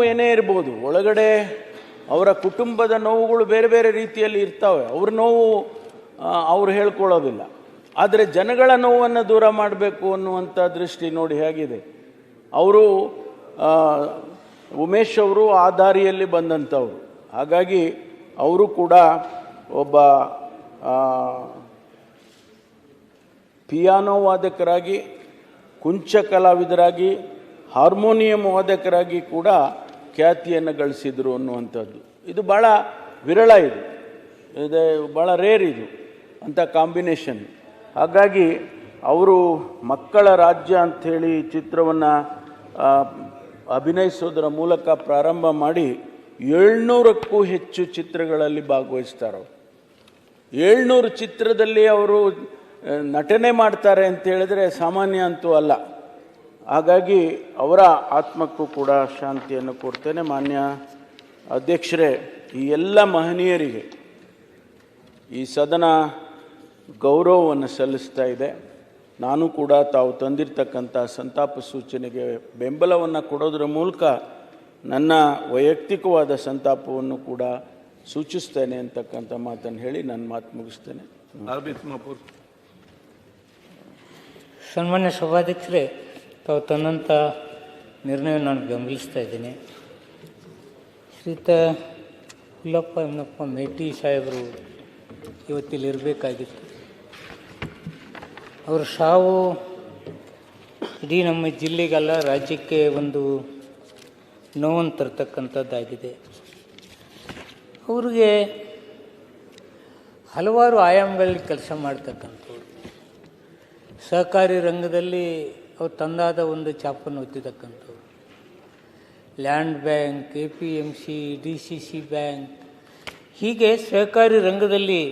ಏನೇ ಇರ್ಬೋದು, ಒಳಗಡೆ ಅವರ ಕುಟುಂಬದ ನೋವುಗಳು ಬೇರೆ ಬೇರೆ ರೀತಿಯಲ್ಲಿ ಇರ್ತವೆ. ಅವ್ರ ನೋವು ಅವ್ರು ಹೇಳ್ಕೊಳ್ಳೋದಿಲ್ಲ. ಆದರೆ ಜನಗಳ ನೋವನ್ನು ದೂರ ಮಾಡಬೇಕು ಅನ್ನುವಂಥ ದೃಷ್ಟಿ ನೋಡಿ ಹೇಗಿದೆ. ಅವರು ಉಮೇಶ್ ಅವರು ಆ ದಾರಿಯಲ್ಲಿ ಬಂದಂಥವ್ರು. ಹಾಗಾಗಿ ಅವರು ಕೂಡ ಒಬ್ಬ ಪಿಯಾನೋ ವಾದಕರಾಗಿ, ಕುಂಚ ಕಲಾವಿದರಾಗಿ, ಹಾರ್ಮೋನಿಯಂ ವಾದಕರಾಗಿ ಕೂಡ ಖ್ಯಾತಿಯನ್ನು ಗಳಿಸಿದರು ಅನ್ನುವಂಥದ್ದು. ಇದು ಭಾಳ ವಿರಳ, ಇದು ಭಾಳ ರೇರ್ ಇದು ಅಂಥ ಕಾಂಬಿನೇಷನ್. ಹಾಗಾಗಿ ಅವರು ಮಕ್ಕಳ ರಾಜ್ಯ ಅಂಥೇಳಿ ಚಿತ್ರವನ್ನು ಅಭಿನಯಿಸೋದರ ಮೂಲಕ ಪ್ರಾರಂಭ ಮಾಡಿ 700ಕ್ಕೂ ಹೆಚ್ಚು ಚಿತ್ರಗಳಲ್ಲಿ ಭಾಗವಹಿಸ್ತಾರೆ. 700 ಚಿತ್ರದಲ್ಲಿ ಅವರು ನಟನೆ ಮಾಡ್ತಾರೆ ಅಂತ ಹೇಳಿದ್ರೆ ಸಾಮಾನ್ಯ ಅಂತೂ ಅಲ್ಲ. ಹಾಗಾಗಿ ಅವರ ಆತ್ಮಕ್ಕೂ ಕೂಡ ಶಾಂತಿಯನ್ನು ಕೊಡ್ತೇನೆ. ಮಾನ್ಯ ಅಧ್ಯಕ್ಷರೇ, ಈ ಎಲ್ಲ ಮಹನೀಯರಿಗೆ ಈ ಸದನ ಗೌರವವನ್ನು ಸಲ್ಲಿಸ್ತಾ ಇದೆ. ನಾನು ಕೂಡ ತಾವು ತಂದಿರತಕ್ಕಂಥ ಸಂತಾಪ ಸೂಚನೆಗೆ ಬೆಂಬಲವನ್ನು ಕೊಡೋದರ ಮೂಲಕ ನನ್ನ ವೈಯಕ್ತಿಕವಾದ ಸಂತಾಪವನ್ನು ಕೂಡ ಸೂಚಿಸ್ತೇನೆ ಅಂತಕ್ಕಂಥ ಮಾತನ್ನು ಹೇಳಿ ನನ್ನ ಮಾತು ಮುಗಿಸ್ತೇನೆ. ಸನ್ಮಾನ್ಯ ಸಭಾಧ್ಯಕ್ಷರೇ, ತಾವು ತಂದಂಥ ನಿರ್ಣಯ ನಾನು ಬೆಂಬಲಿಸ್ತಾ ಇದ್ದೀನಿ. ಶ್ರೀಯುತ ಹುಲ್ಲಪ್ಪ ಎನ್ನಪ್ಪ ಮೇಟಿ ಸಾಹೇಬರು ಇವತ್ತಿಲ್ಲಿರಬೇಕಾಗಿತ್ತು. ಅವರ ಸಾವು ಇಡೀ ನಮ್ಮ ಜಿಲ್ಲೆಗಲ್ಲ, ರಾಜ್ಯಕ್ಕೆ ಒಂದು ನೋವನ್ನು ತರ್ತಕ್ಕಂಥದ್ದಾಗಿದೆ. ಅವ್ರಿಗೆ ಹಲವಾರು ಆಯಾಮಗಳಲ್ಲಿ ಕೆಲಸ ಮಾಡ್ತಕ್ಕಂಥವ್ರು. ಸಹಕಾರಿ ರಂಗದಲ್ಲಿ ಅವ್ರು ತಂದಾದ ಒಂದು ಛಾಪನ್ನು ಒತ್ತಿರ್ತಕ್ಕಂಥವ್ರು. Land bank, APMC, DCC bank, ಹೀಗೆ ಸಹಕಾರಿ ರಂಗದಲ್ಲಿ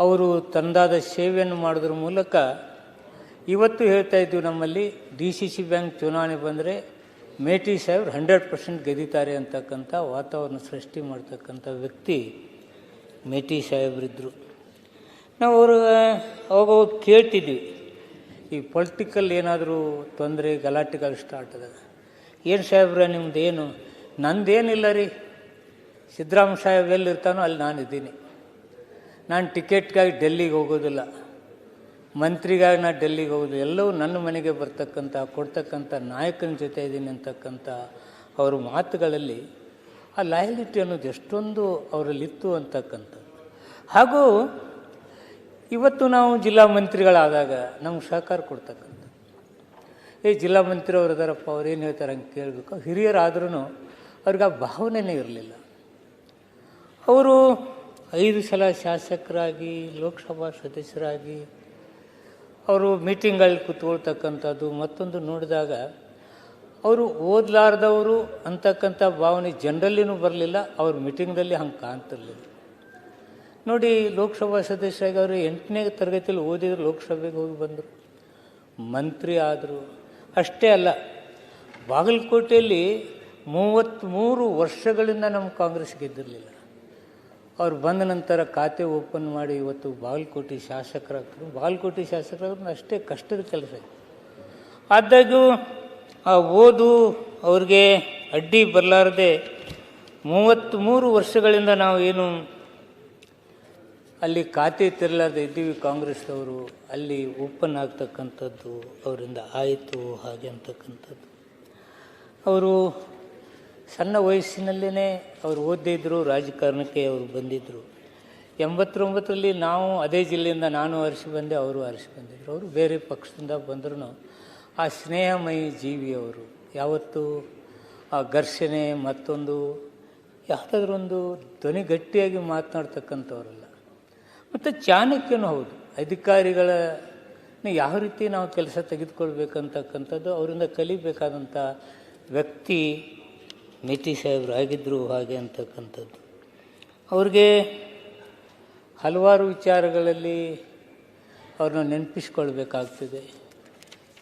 ಅವರು ತಂದಾದ ಸೇವೆಯನ್ನು ಮಾಡೋದ್ರ ಮೂಲಕ ಇವತ್ತು ಹೇಳ್ತಾ ಇದ್ದೀವಿ, ನಮ್ಮಲ್ಲಿ DCC ಬ್ಯಾಂಕ್ ಚುನಾವಣೆ ಬಂದರೆ ಮೇಟಿ ಸಾಹೇಬ್ರು 100% ಗೆದ್ದಿದ್ದಾರೆ ಅಂತಕ್ಕಂಥ ವಾತಾವರಣ ಸೃಷ್ಟಿ ಮಾಡ್ತಕ್ಕಂಥ ವ್ಯಕ್ತಿ ಮೇಟಿ ಸಾಹೇಬ್ರಿದ್ದರು. ನಾವು ಅವಾಗ ಕೇಳ್ತಿದ್ವಿ, ಈ ಪೊಲಿಟಿಕಲ್ ಏನಾದರೂ ತೊಂದರೆ ಗಲಾಟೆಗಳು ಸ್ಟಾರ್ಟ್ ಅದ, ಏನು ಸಾಹೇಬ್ರ ನಿಮ್ಮದೇನು? ನಂದೇನಿಲ್ಲ ರೀ, ಸಿದ್ದರಾಮ ಸಾಹೇಬ್ ಎಲ್ಲಿರ್ತಾನೋ ಅಲ್ಲಿ ನಾನಿದ್ದೀನಿ. ನಾನು ಟಿಕೆಟ್ಗಾಗಿ ಡೆಲ್ಲಿಗೆ ಹೋಗೋದಿಲ್ಲ, ಮಂತ್ರಿಗಾಗಿ ನಾನು ಡೆಲ್ಲಿಗೆ ಹೋಗೋದು, ಎಲ್ಲವೂ ನನ್ನ ಮನೆಗೆ ಬರ್ತಕ್ಕಂಥ ಕೊಡ್ತಕ್ಕಂಥ ನಾಯಕನ ಜೊತೆ ಇದ್ದೀನಿ ಅಂತಕ್ಕಂಥ ಅವ್ರ ಮಾತುಗಳಲ್ಲಿ ಆ ಲಾಯಲಿಟಿ ಅನ್ನೋದು ಎಷ್ಟೊಂದು ಅವರಲ್ಲಿತ್ತು ಅಂತಕ್ಕಂಥದ್ದು. ಹಾಗೂ ಇವತ್ತು ನಾವು ಜಿಲ್ಲಾ ಮಂತ್ರಿಗಳಾದಾಗ ನಮ್ಗೆ ಸಹಕಾರ ಕೊಡ್ತಕ್ಕಂಥ ಜಿಲ್ಲಾ ಮಂತ್ರಿ ಅವ್ರು ಇದಾರಪ್ಪ, ಅವ್ರು ಏನು ಹೇಳ್ತಾರೆ ಹಂಗೆ ಕೇಳಬೇಕು. ಹಿರಿಯರಾದ್ರೂ ಅವ್ರಿಗೆ ಆ ಭಾವನೆಯೇ ಇರಲಿಲ್ಲ. ಅವರು 5 ಸಲ ಶಾಸಕರಾಗಿ, ಲೋಕಸಭಾ ಸದಸ್ಯರಾಗಿ ಅವರು ಮೀಟಿಂಗ್ಗಳಲ್ಲಿ ಕೂತ್ಕೊಳ್ತಕ್ಕಂಥದ್ದು ಮತ್ತೊಂದು ನೋಡಿದಾಗ ಅವರು ಓದಲಾರ್ದವರು ಅಂತಕ್ಕಂಥ ಭಾವನೆ ಜನರಲ್ಲಿನೂ ಬರಲಿಲ್ಲ. ಅವ್ರ ಮೀಟಿಂಗ್ದಲ್ಲಿ ಹಂಗೆ ಕಾಣ್ತಿರ್ಲಿಲ್ಲ. ನೋಡಿ, ಲೋಕಸಭಾ ಸದಸ್ಯರಾಗಿ ಅವರು 8ನೇ ತರಗತಿಯಲ್ಲಿ ಓದಿದ್ರು, ಲೋಕಸಭೆಗೆ ಹೋಗಿ ಬಂದರು, ಮಂತ್ರಿ ಆದರು. ಅಷ್ಟೇ ಅಲ್ಲ, ಬಾಗಲಕೋಟೆಯಲ್ಲಿ 33 ವರ್ಷಗಳಿಂದ ನಮ್ಮ ಕಾಂಗ್ರೆಸ್ ಗೆದ್ದಿರಲಿಲ್ಲ. ಅವ್ರು ಬಂದ ನಂತರ ಖಾತೆ ಓಪನ್ ಮಾಡಿ ಇವತ್ತು ಬಾಗಲಕೋಟೆ ಶಾಸಕರಾಗ್ತರು. ಬಾಗಲಕೋಟೆ ಶಾಸಕರಾದ್ರೂ ಅಷ್ಟೇ ಕಷ್ಟದ ಕೆಲಸ ಇದೆ. ಆದಾಗ್ಯೂ ಆ ಓದು ಅವ್ರಿಗೆ ಅಡ್ಡಿ ಬರಲಾರದೆ 33 ವರ್ಷಗಳಿಂದ ನಾವು ಏನು ಅಲ್ಲಿ ಖಾತೆ ತೆರಲಾರದೆ ಇದ್ದೀವಿ ಕಾಂಗ್ರೆಸ್ದವರು, ಅಲ್ಲಿ ಓಪನ್ ಆಗ್ತಕ್ಕಂಥದ್ದು ಅವರಿಂದ ಆಯಿತು ಹಾಗೆ ಅಂತಕ್ಕಂಥದ್ದು. ಅವರು ಸಣ್ಣ ವಯಸ್ಸಿನಲ್ಲೇ ಅವರು ಓದದೇ ಇದ್ದರು, ರಾಜಕಾರಣಕ್ಕೆ ಅವರು ಬಂದಿದ್ದರು. 89ರಲ್ಲಿ ನಾವು ಅದೇ ಜಿಲ್ಲೆಯಿಂದ ನಾನು ಆರಿಸಿ ಬಂದೆ, ಅವರು ಆರಿಸಿ ಬಂದಿದ್ದರು. ಅವರು ಬೇರೆ ಪಕ್ಷದಿಂದ ಬಂದರೂ ಆ ಸ್ನೇಹಮಯಿ ಜೀವಿ ಅವರು. ಯಾವತ್ತೂ ಆ ಘರ್ಷಣೆ ಮತ್ತೊಂದು ಯಾವುದಾದ್ರೂ ಒಂದು ಧ್ವನಿ ಗಟ್ಟಿಯಾಗಿ ಮಾತನಾಡ್ತಕ್ಕಂಥವರಲ್ಲ. ಮತ್ತು ಚಾಣಕ್ಯನೂ ಹೌದು. ಅಧಿಕಾರಿಗಳನ್ನ ಯಾವ ರೀತಿ ನಾವು ಕೆಲಸ ತೆಗೆದುಕೊಳ್ಬೇಕಂತಕ್ಕಂಥದ್ದು ಅವರಿಂದ ಕಲಿಬೇಕಾದಂಥ ವ್ಯಕ್ತಿ ಮೇಟಿ ಸಾಹೇಬರು ಆಗಿದ್ದರು ಹಾಗೆ ಅಂತಕ್ಕಂಥದ್ದು. ಅವ್ರಿಗೆ ಹಲವಾರು ವಿಚಾರಗಳಲ್ಲಿ ಅವ್ರನ್ನ ನೆನಪಿಸ್ಕೊಳ್ಬೇಕಾಗ್ತದೆ.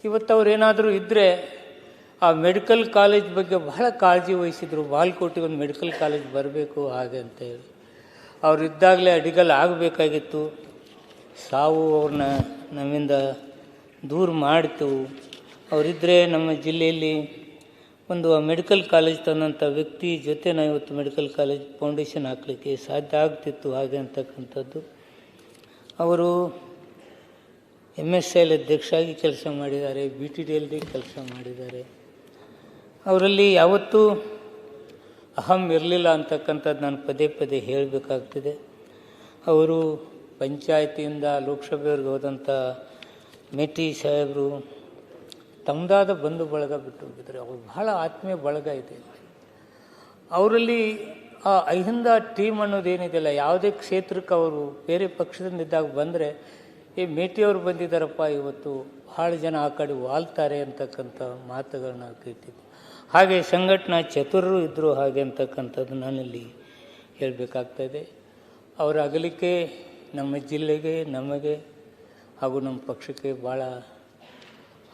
ಇವತ್ತು ಅವ್ರೇನಾದರೂ ಇದ್ದರೆ ಆ ಮೆಡಿಕಲ್ ಕಾಲೇಜ್ ಬಗ್ಗೆ ಬಹಳ ಕಾಳಜಿ ವಹಿಸಿದರು. ಬಾಗಲಕೋಟೆಗೆ ಒಂದು ಮೆಡಿಕಲ್ ಕಾಲೇಜ್ ಬರಬೇಕು ಹಾಗೆ ಅಂತೇಳಿ ಅವರಿದ್ದಾಗಲೇ ಅಡಿಗಲ್ ಆಗಬೇಕಾಗಿತ್ತು. ಸಾವು ಅವ್ರನ್ನ ನಮ್ಮಿಂದ ದೂರ ಮಾಡಿತು. ಅವರಿದ್ದರೆ ನಮ್ಮ ಜಿಲ್ಲೆಯಲ್ಲಿ ಒಂದು ಮೆಡಿಕಲ್ ಕಾಲೇಜ್ ತಂದಂಥ ವ್ಯಕ್ತಿ ಜೊತೆ ನಾವು ಇವತ್ತು ಮೆಡಿಕಲ್ ಕಾಲೇಜ್ ಫೌಂಡೇಶನ್ ಹಾಕಲಿಕ್ಕೆ ಸಾಧ್ಯ ಆಗ್ತಿತ್ತು ಹಾಗೆ ಅಂತಕ್ಕಂಥದ್ದು. ಅವರು MSL ಅಧ್ಯಕ್ಷರಾಗಿ ಕೆಲಸ ಮಾಡಿದ್ದಾರೆ, BTDL ಕೆಲಸ ಮಾಡಿದ್ದಾರೆ. ಅವರಲ್ಲಿ ಯಾವತ್ತೂ ಅಹಂ ಇರಲಿಲ್ಲ ಅಂತಕ್ಕಂಥದ್ದು ನಾನು ಪದೇ ಪದೇ ಹೇಳಬೇಕಾಗ್ತದೆ. ಅವರು ಪಂಚಾಯತಿಯಿಂದ ಲೋಕಸಭೆಯವ್ರಿಗೆ ಹೋದಂಥ ಮೇಟಿ ಸಾಹೇಬರು ತಮ್ಮದಾದ ಬಂಧು ಬಳಗ ಬಿಟ್ಟು ಹೋಗಿದ್ದಾರೆ. ಅವ್ರು ಬಹಳ ಆತ್ಮೀಯ ಬಳಗ ಇದೆ. ಅವರಲ್ಲಿ ಆ ಅಹಿಂದ ಟೀಮ್ ಅನ್ನೋದೇನಿದೆಯಲ್ಲ, ಯಾವುದೇ ಕ್ಷೇತ್ರಕ್ಕೆ ಅವರು ಬೇರೆ ಪಕ್ಷದಿಂದ ಇದ್ದಾಗ ಬಂದರೆ ಈ ಮೇಟಿಯವರು ಬಂದಿದ್ದಾರಪ್ಪ, ಇವತ್ತು ಭಾಳ ಜನ ಆ ಕಡೆ ವಾಲ್ತಾರೆ ಅಂತಕ್ಕಂಥ ಮಾತುಗಳನ್ನ ಕೇಳ್ತಿದ್ದೆ. ಹಾಗೆ ಸಂಘಟನಾ ಚತುರರು ಇದ್ದರು ಹಾಗೆ ಅಂತಕ್ಕಂಥದ್ದು ನಾನಿಲ್ಲಿ ಹೇಳಬೇಕಾಗ್ತಾಯಿದೆ. ಅವರ ಅಗಲಿಕೆ ನಮ್ಮ ಜಿಲ್ಲೆಗೆ, ನಮಗೆ ಹಾಗೂ ನಮ್ಮ ಪಕ್ಷಕ್ಕೆ ಭಾಳ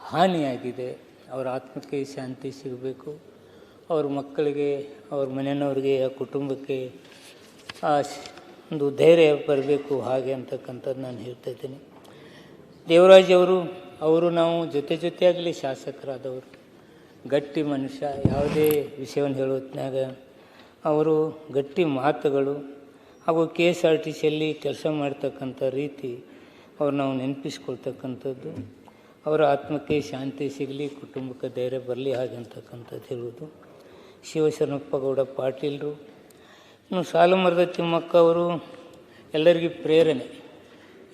ಹಾನಿಯಾಗಿದೆ. ಅವರ ಆತ್ಮಕ್ಕೆ ಶಾಂತಿ ಸಿಗಬೇಕು. ಅವ್ರ ಮಕ್ಕಳಿಗೆ, ಅವ್ರ ಮನೆಯವ್ರಿಗೆ, ಆ ಕುಟುಂಬಕ್ಕೆ ಒಂದು ಧೈರ್ಯ ಬರಬೇಕು ಹಾಗೆ ಅಂತಕ್ಕಂಥದ್ದು ನಾನು ಹೇಳ್ತಾ ಇದ್ದೀನಿ. ದೇವರಾಜ್ ಅವರು ನಾವು ಜೊತೆಯಾಗಲಿ ಶಾಸಕರಾದವರು, ಗಟ್ಟಿ ಮನುಷ್ಯ. ಯಾವುದೇ ವಿಷಯವನ್ನು ಹೇಳೋತ್ನಾಗ ಅವರು ಗಟ್ಟಿ ಮಾತುಗಳು ಹಾಗೂ KSRTCಯಲ್ಲಿ ಕೆಲಸ ಮಾಡ್ತಕ್ಕಂಥ ರೀತಿ ಅವ್ರು ನಾವು ನೆನಪಿಸ್ಕೊಳ್ತಕ್ಕಂಥದ್ದು. ಅವರ ಆತ್ಮಕ್ಕೆ ಶಾಂತಿ ಸಿಗಲಿ, ಕುಟುಂಬಕ್ಕೆ ಧೈರ್ಯ ಬರಲಿ ಹಾಗೆ ಅಂತಕ್ಕಂಥದ್ದು ಹೇಳುವುದು. ಶಿವಶರಣಪ್ಪ ಗೌಡ ಪಾಟೀಲರು, ಇನ್ನು ಸಾಲುಮರದ ತಿಮ್ಮಕ್ಕ ಅವರು ಎಲ್ಲರಿಗೂ ಪ್ರೇರಣೆ.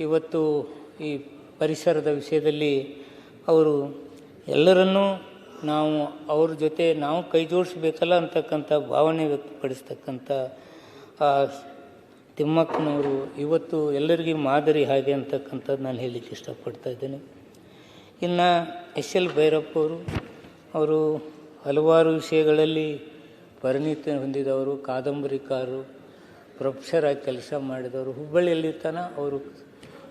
ಇವತ್ತು ಈ ಪರಿಸರದ ವಿಷಯದಲ್ಲಿ ಅವರು ಎಲ್ಲರನ್ನೂ ನಾವು ಅವ್ರ ಜೊತೆ ನಾವು ಕೈ ಜೋಡಿಸ್ಬೇಕಲ್ಲ ಅಂತಕ್ಕಂಥ ಭಾವನೆ ವ್ಯಕ್ತಪಡಿಸ್ತಕ್ಕಂಥ ತಿಮ್ಮಕ್ಕನವರು ಇವತ್ತು ಎಲ್ಲರಿಗೂ ಮಾದರಿ ಹಾಗೆ ಅಂತಕ್ಕಂಥದ್ದು ನಾನು ಹೇಳಲಿಕ್ಕೆ ಇಷ್ಟಪಡ್ತಾ ಇದ್ದೀನಿ. ಇನ್ನು SL ಭೈರಪ್ಪ ಅವರು ಹಲವಾರು ವಿಷಯಗಳಲ್ಲಿ ಪರಿಣಿತಿ ಹೊಂದಿದವರು, ಕಾದಂಬರಿಕಾರರು, ಪ್ರೊಫೆಸರಾಗಿ ಕೆಲಸ ಮಾಡಿದವರು. ಹುಬ್ಬಳ್ಳಿಯಲ್ಲಿರ್ತಾನೆ ಅವರು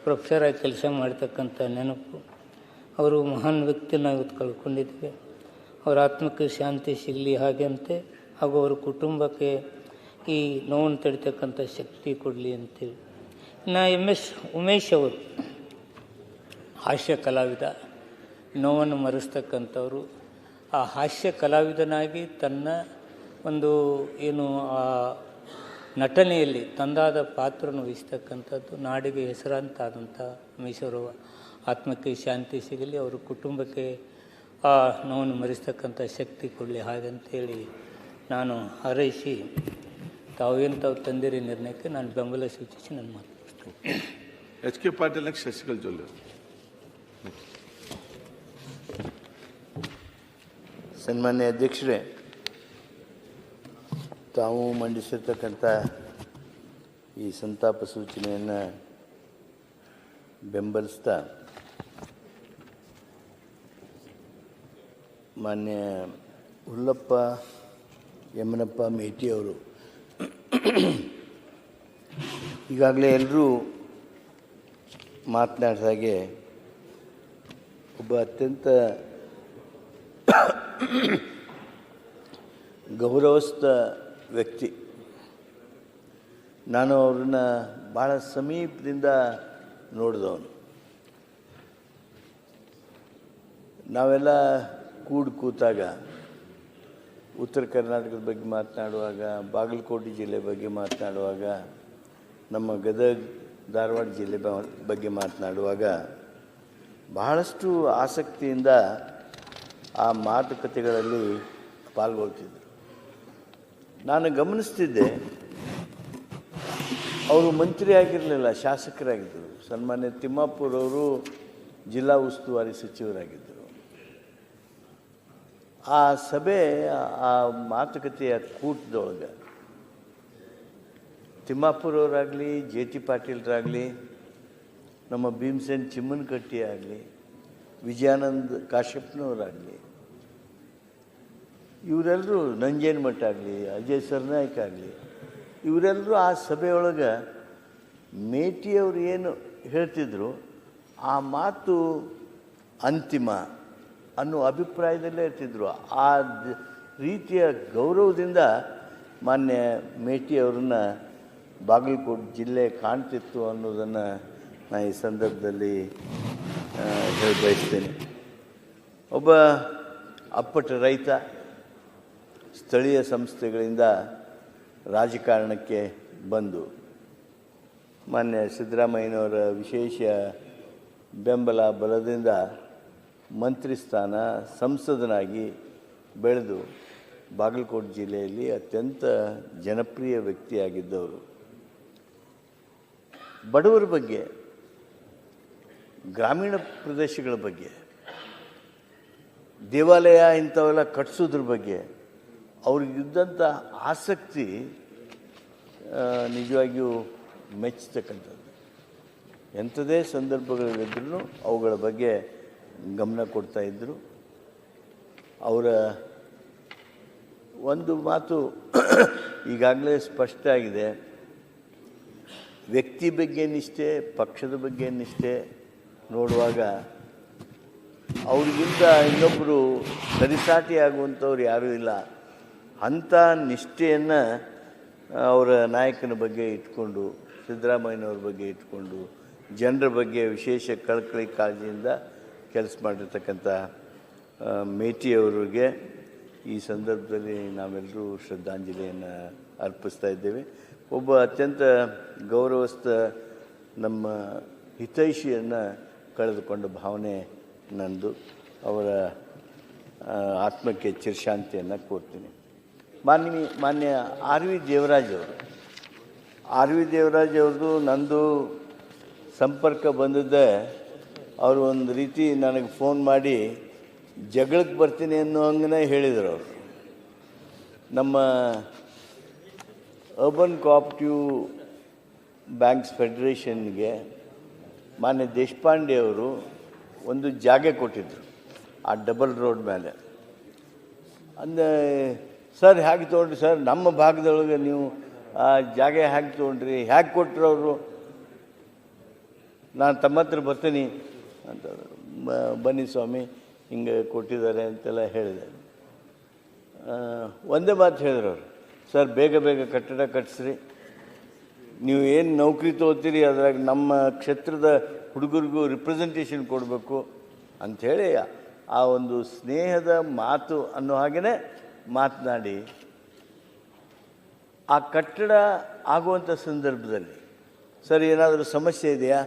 ಪ್ರೊಫೆಸರಾಗಿ ಕೆಲಸ ಮಾಡ್ತಕ್ಕಂಥ ನೆನಪು. ಅವರು ಮಹಾನ್ ವ್ಯಕ್ತಿನ ಇವತ್ತು ಕಳ್ಕೊಂಡಿದ್ವಿ. ಅವರ ಆತ್ಮಕ್ಕೆ ಶಾಂತಿ ಸಿಗಲಿ ಹಾಗೆಂತೆ, ಹಾಗೂ ಅವರ ಕುಟುಂಬಕ್ಕೆ ಈ ನೋವನ್ನು ತಡಿತಕ್ಕಂಥ ಶಕ್ತಿ ಕೊಡಲಿ ಅಂತೇಳಿ. ಇನ್ನು MS ಉಮೇಶ್ ಅವರು ಹಾಸ್ಯ ಕಲಾವಿದ, ನೋವನ್ನು ಮರೆಸ್ತಕ್ಕಂಥವ್ರು. ಆ ಹಾಸ್ಯ ಕಲಾವಿದನಾಗಿ ತನ್ನ ಒಂದು ಏನು ಆ ನಟನೆಯಲ್ಲಿ ತಂದಾದ ಪಾತ್ರವನ್ನು ವಹಿಸ್ತಕ್ಕಂಥದ್ದು. ನಾಡಿಗೆ ಹೆಸರಾಂತಾದಂಥ ಉಮೇಶ್ವರ ಆತ್ಮಕ್ಕೆ ಶಾಂತಿ ಸಿಗಲಿ, ಅವರ ಕುಟುಂಬಕ್ಕೆ ಆ ನೋವನ್ನು ಮರೆಸ್ತಕ್ಕಂಥ ಶಕ್ತಿ ಕೊಡಲಿ ಹಾಗಂತೇಳಿ ನಾನು ಹಾರೈಸಿ ತಾವು ತಂದಿರಿ ನಿರ್ಣಯಕ್ಕೆ ನಾನು ಬೆಂಬಲ ಸೂಚಿಸಿ ನಾನು ಮಾತನಾಡ್ತೇನೆ. HK ಪಾಟೀಲ್ ಶಶಿಕಲ್ ಜೊಲ್ಲೆ. ಸನ್ಮಾನ್ಯ ಅಧ್ಯಕ್ಷರೇ, ತಾವು ಮಂಡಿಸಿರ್ತಕ್ಕಂಥ ಈ ಸಂತಾಪ ಸೂಚನೆಯನ್ನು ಬೆಂಬಲಿಸ್ತಾ ಮಾನ್ಯ ಹುಲ್ಲಪ್ಪ ಯಮನಪ್ಪ ಮೇಟಿಯವರು ಈಗಾಗಲೇ ಎಲ್ಲರೂ ಮಾತನಾಡಿದ ಹಾಗೆ ಒಬ್ಬ ಅತ್ಯಂತ ಗೌರವಸ್ಥ ವ್ಯಕ್ತಿ. ನಾನು ಅವ್ರನ್ನ ಭಾಳ ಸಮೀಪದಿಂದ ನೋಡಿದವನು. ನಾವೆಲ್ಲ ಕೂತಾಗ ಉತ್ತರ ಕರ್ನಾಟಕದ ಬಗ್ಗೆ ಮಾತನಾಡುವಾಗ, ಬಾಗಲಕೋಟೆ ಜಿಲ್ಲೆ ಬಗ್ಗೆ ಮಾತನಾಡುವಾಗ, ನಮ್ಮ ಗದಗ ಧಾರವಾಡ ಜಿಲ್ಲೆ ಬಗ್ಗೆ ಮಾತನಾಡುವಾಗ ಬಹಳಷ್ಟು ಆಸಕ್ತಿಯಿಂದ ಆ ಮಾತುಕತೆಗಳಲ್ಲಿ ಪಾಲ್ಗೊಳ್ತಿದ್ದರು. ನಾನು ಗಮನಿಸ್ತಿದ್ದೆ, ಅವರು ಮಂತ್ರಿ ಆಗಿರಲಿಲ್ಲ, ಶಾಸಕರಾಗಿದ್ದರು. ಸನ್ಮಾನ್ಯ ತಿಮ್ಮಾಪುರವರು ಜಿಲ್ಲಾ ಉಸ್ತುವಾರಿ ಸಚಿವರಾಗಿದ್ದರು. ಆ ಸಭೆ, ಆ ಮಾತುಕತೆಯ ಕೂಟದೊಳಗೆ ತಿಮ್ಮಾಪುರವರಾಗಲಿ, JT ಪಾಟೀಲ್ರಾಗಲಿ, ನಮ್ಮ ಭೀಮಸೇನ್ ಚಿಮ್ಮನಕಟ್ಟಿ ಆಗಲಿ, ವಿಜಯಾನಂದ್ ಕಾಶ್ಯಪ್ನವರಾಗಲಿ, ಇವರೆಲ್ಲರೂ ನಂಜೇನಮಠ ಆಗಲಿ, ಅಜಯ್ ಸರ್ನಾಯ್ಕ ಆಗಲಿ, ಇವರೆಲ್ಲರೂ ಆ ಸಭೆಯೊಳಗೆ ಮೇಟಿಯವರು ಏನು ಹೇಳ್ತಿದ್ರು ಆ ಮಾತು ಅಂತಿಮ ಅನ್ನೋ ಅಭಿಪ್ರಾಯದಲ್ಲೇ ಇರ್ತಿದ್ರು. ಆ ರೀತಿಯ ಗೌರವದಿಂದ ಮಾನ್ಯ ಮೇಟಿಯವ್ರನ್ನ ಬಾಗಲಕೋಟೆ ಜಿಲ್ಲೆ ಕಾಣ್ತಿತ್ತು ಅನ್ನೋದನ್ನು ನಾನು ಈ ಸಂದರ್ಭದಲ್ಲಿ ಹೇಳಿ ಬಯಸ್ತೇನೆ. ಒಬ್ಬ ಅಪ್ಪಟ ರೈತ, ಸ್ಥಳೀಯ ಸಂಸ್ಥೆಗಳಿಂದ ರಾಜಕಾರಣಕ್ಕೆ ಬಂದು ಮಾನ್ಯ ಸಿದ್ದರಾಮಯ್ಯನವರ ವಿಶೇಷ ಬೆಂಬಲ ಬಲದಿಂದ ಮಂತ್ರಿ ಸ್ಥಾನ ಸಂಸದನಾಗಿ ಬೆಳೆದು ಬಾಗಲಕೋಟೆ ಜಿಲ್ಲೆಯಲ್ಲಿ ಅತ್ಯಂತ ಜನಪ್ರಿಯ ವ್ಯಕ್ತಿಯಾಗಿದ್ದವರು. ಬಡವರ ಬಗ್ಗೆ, ಗ್ರಾಮೀಣ ಪ್ರದೇಶಗಳ ಬಗ್ಗೆ, ದೇವಾಲಯ ಇಂಥವೆಲ್ಲ ಕಟ್ಟಿಸೋದ್ರ ಬಗ್ಗೆ ಅವ್ರಿಗಿದ್ದಂಥ ಆಸಕ್ತಿ ನಿಜವಾಗಿಯೂ ಮೆಚ್ಚತಕ್ಕಂಥದ್ದು. ಎಂಥದೇ ಸಂದರ್ಭಗಳಿದ್ರೂ ಅವುಗಳ ಬಗ್ಗೆ ಗಮನ ಕೊಡ್ತಾಯಿದ್ರು. ಅವರ ಒಂದು ಮಾತು ಈಗಾಗಲೇ ಸ್ಪಷ್ಟ ಆಗಿದೆ, ವ್ಯಕ್ತಿ ಬಗ್ಗೆ ನಿಷ್ಠೆ, ಪಕ್ಷದ ಬಗ್ಗೆ ನಿಷ್ಠೆ ನೋಡುವಾಗ ಅವ್ರಿಗಿಂತ ಇನ್ನೊಬ್ಬರು ಸರಿಸಾಟಿಯಾಗುವಂಥವ್ರು ಯಾರೂ ಇಲ್ಲ. ಅಂಥ ನಿಷ್ಠೆಯನ್ನು ಅವರ ನಾಯಕನ ಬಗ್ಗೆ ಇಟ್ಕೊಂಡು, ಸಿದ್ದರಾಮಯ್ಯನವ್ರ ಬಗ್ಗೆ ಇಟ್ಕೊಂಡು, ಜನರ ಬಗ್ಗೆ ವಿಶೇಷ ಕಳಕಳಿ ಕಾಳಜಿಯಿಂದ ಕೆಲಸ ಮಾಡಿರ್ತಕ್ಕಂಥ ಮೇಟಿಯವರಿಗೆ ಈ ಸಂದರ್ಭದಲ್ಲಿ ನಾವೆಲ್ಲರೂ ಶ್ರದ್ಧಾಂಜಲಿಯನ್ನು ಅರ್ಪಿಸ್ತಾ ಇದ್ದೇವೆ. ಒಬ್ಬ ಅತ್ಯಂತ ಗೌರವಸ್ಥ ನಮ್ಮ ಹಿತೈಷಿಯನ್ನು ಕಳೆದುಕೊಂಡ ಭಾವನೆ ನಂದು. ಅವರ ಆತ್ಮಕ್ಕೆ ಚಿರಶಾಂತಿಯನ್ನು ಕೋರ್ತೀನಿ. ಮಾನ್ಯ ಆರ್ ವಿ ದೇವರಾಜ್ ಅವ್ರದ್ದು ನಂದು ಸಂಪರ್ಕ ಬಂದಿದ್ದೆ. ಅವರು ಒಂದು ರೀತಿ ನನಗೆ ಫೋನ್ ಮಾಡಿ ಜಗಳಕ್ಕೆ ಬರ್ತೀನಿ ಅನ್ನೋ ಹಂಗನೇ ಹೇಳಿದರು. ಅವರು ನಮ್ಮ ಅರ್ಬನ್ ಕೋಆಪರೇಟಿವ್ ಬ್ಯಾಂಕ್ಸ್ ಫೆಡರೇಷನ್ಗೆ ಮಾನ್ಯ ದೇಶಪಾಂಡೆ ಅವರು ಒಂದು ಜಾಗ ಕೊಟ್ಟಿದ್ದರು ಆ ಡಬಲ್ ರೋಡ್ ಮೇಲೆ. ಅಂದರೆ ಸರ್ ಹೇಗೆ ತೊಗೊಂಡ್ರಿ ಸರ್, ನಮ್ಮ ಭಾಗದೊಳಗೆ ನೀವು ಆ ಜಾಗ ಹೇಗೆ ತೊಗೊಂಡ್ರಿ, ಹೇಗೆ ಕೊಟ್ಟರು ಅವರು, ನಾನು ತಮ್ಮ ಹತ್ರ ಬರ್ತೀನಿ ಅಂತ. ಬನ್ನಿ ಸ್ವಾಮಿ ಹಿಂಗೆ ಕೊಟ್ಟಿದ್ದಾರೆ ಅಂತೆಲ್ಲ ಹೇಳಿದೆ. ಒಂದೇ ಮಾತು ಹೇಳಿದ್ರು ಅವರು, ಸರ್ ಬೇಗ ಕಟ್ಟಡ ಕಟ್ಟಿಸ್ರಿ, ನೀವು ಏನು ನೌಕರಿ ತೊಗೋತೀರಿ ಅದ್ರಾಗ ನಮ್ಮ ಕ್ಷೇತ್ರದ ಹುಡುಗರಿಗೂ ರಿಪ್ರೆಸೆಂಟೇಷನ್ ಕೊಡಬೇಕು ಅಂಥೇಳಿ ಆ ಒಂದು ಸ್ನೇಹದ ಮಾತು ಅನ್ನೋ ಹಾಗೆಯೇ ಮಾತನಾಡಿ ಆ ಕಟ್ಟಡ ಆಗುವಂಥ ಸಂದರ್ಭದಲ್ಲಿ ಸರ್ ಏನಾದರೂ ಸಮಸ್ಯೆ ಇದೆಯಾ,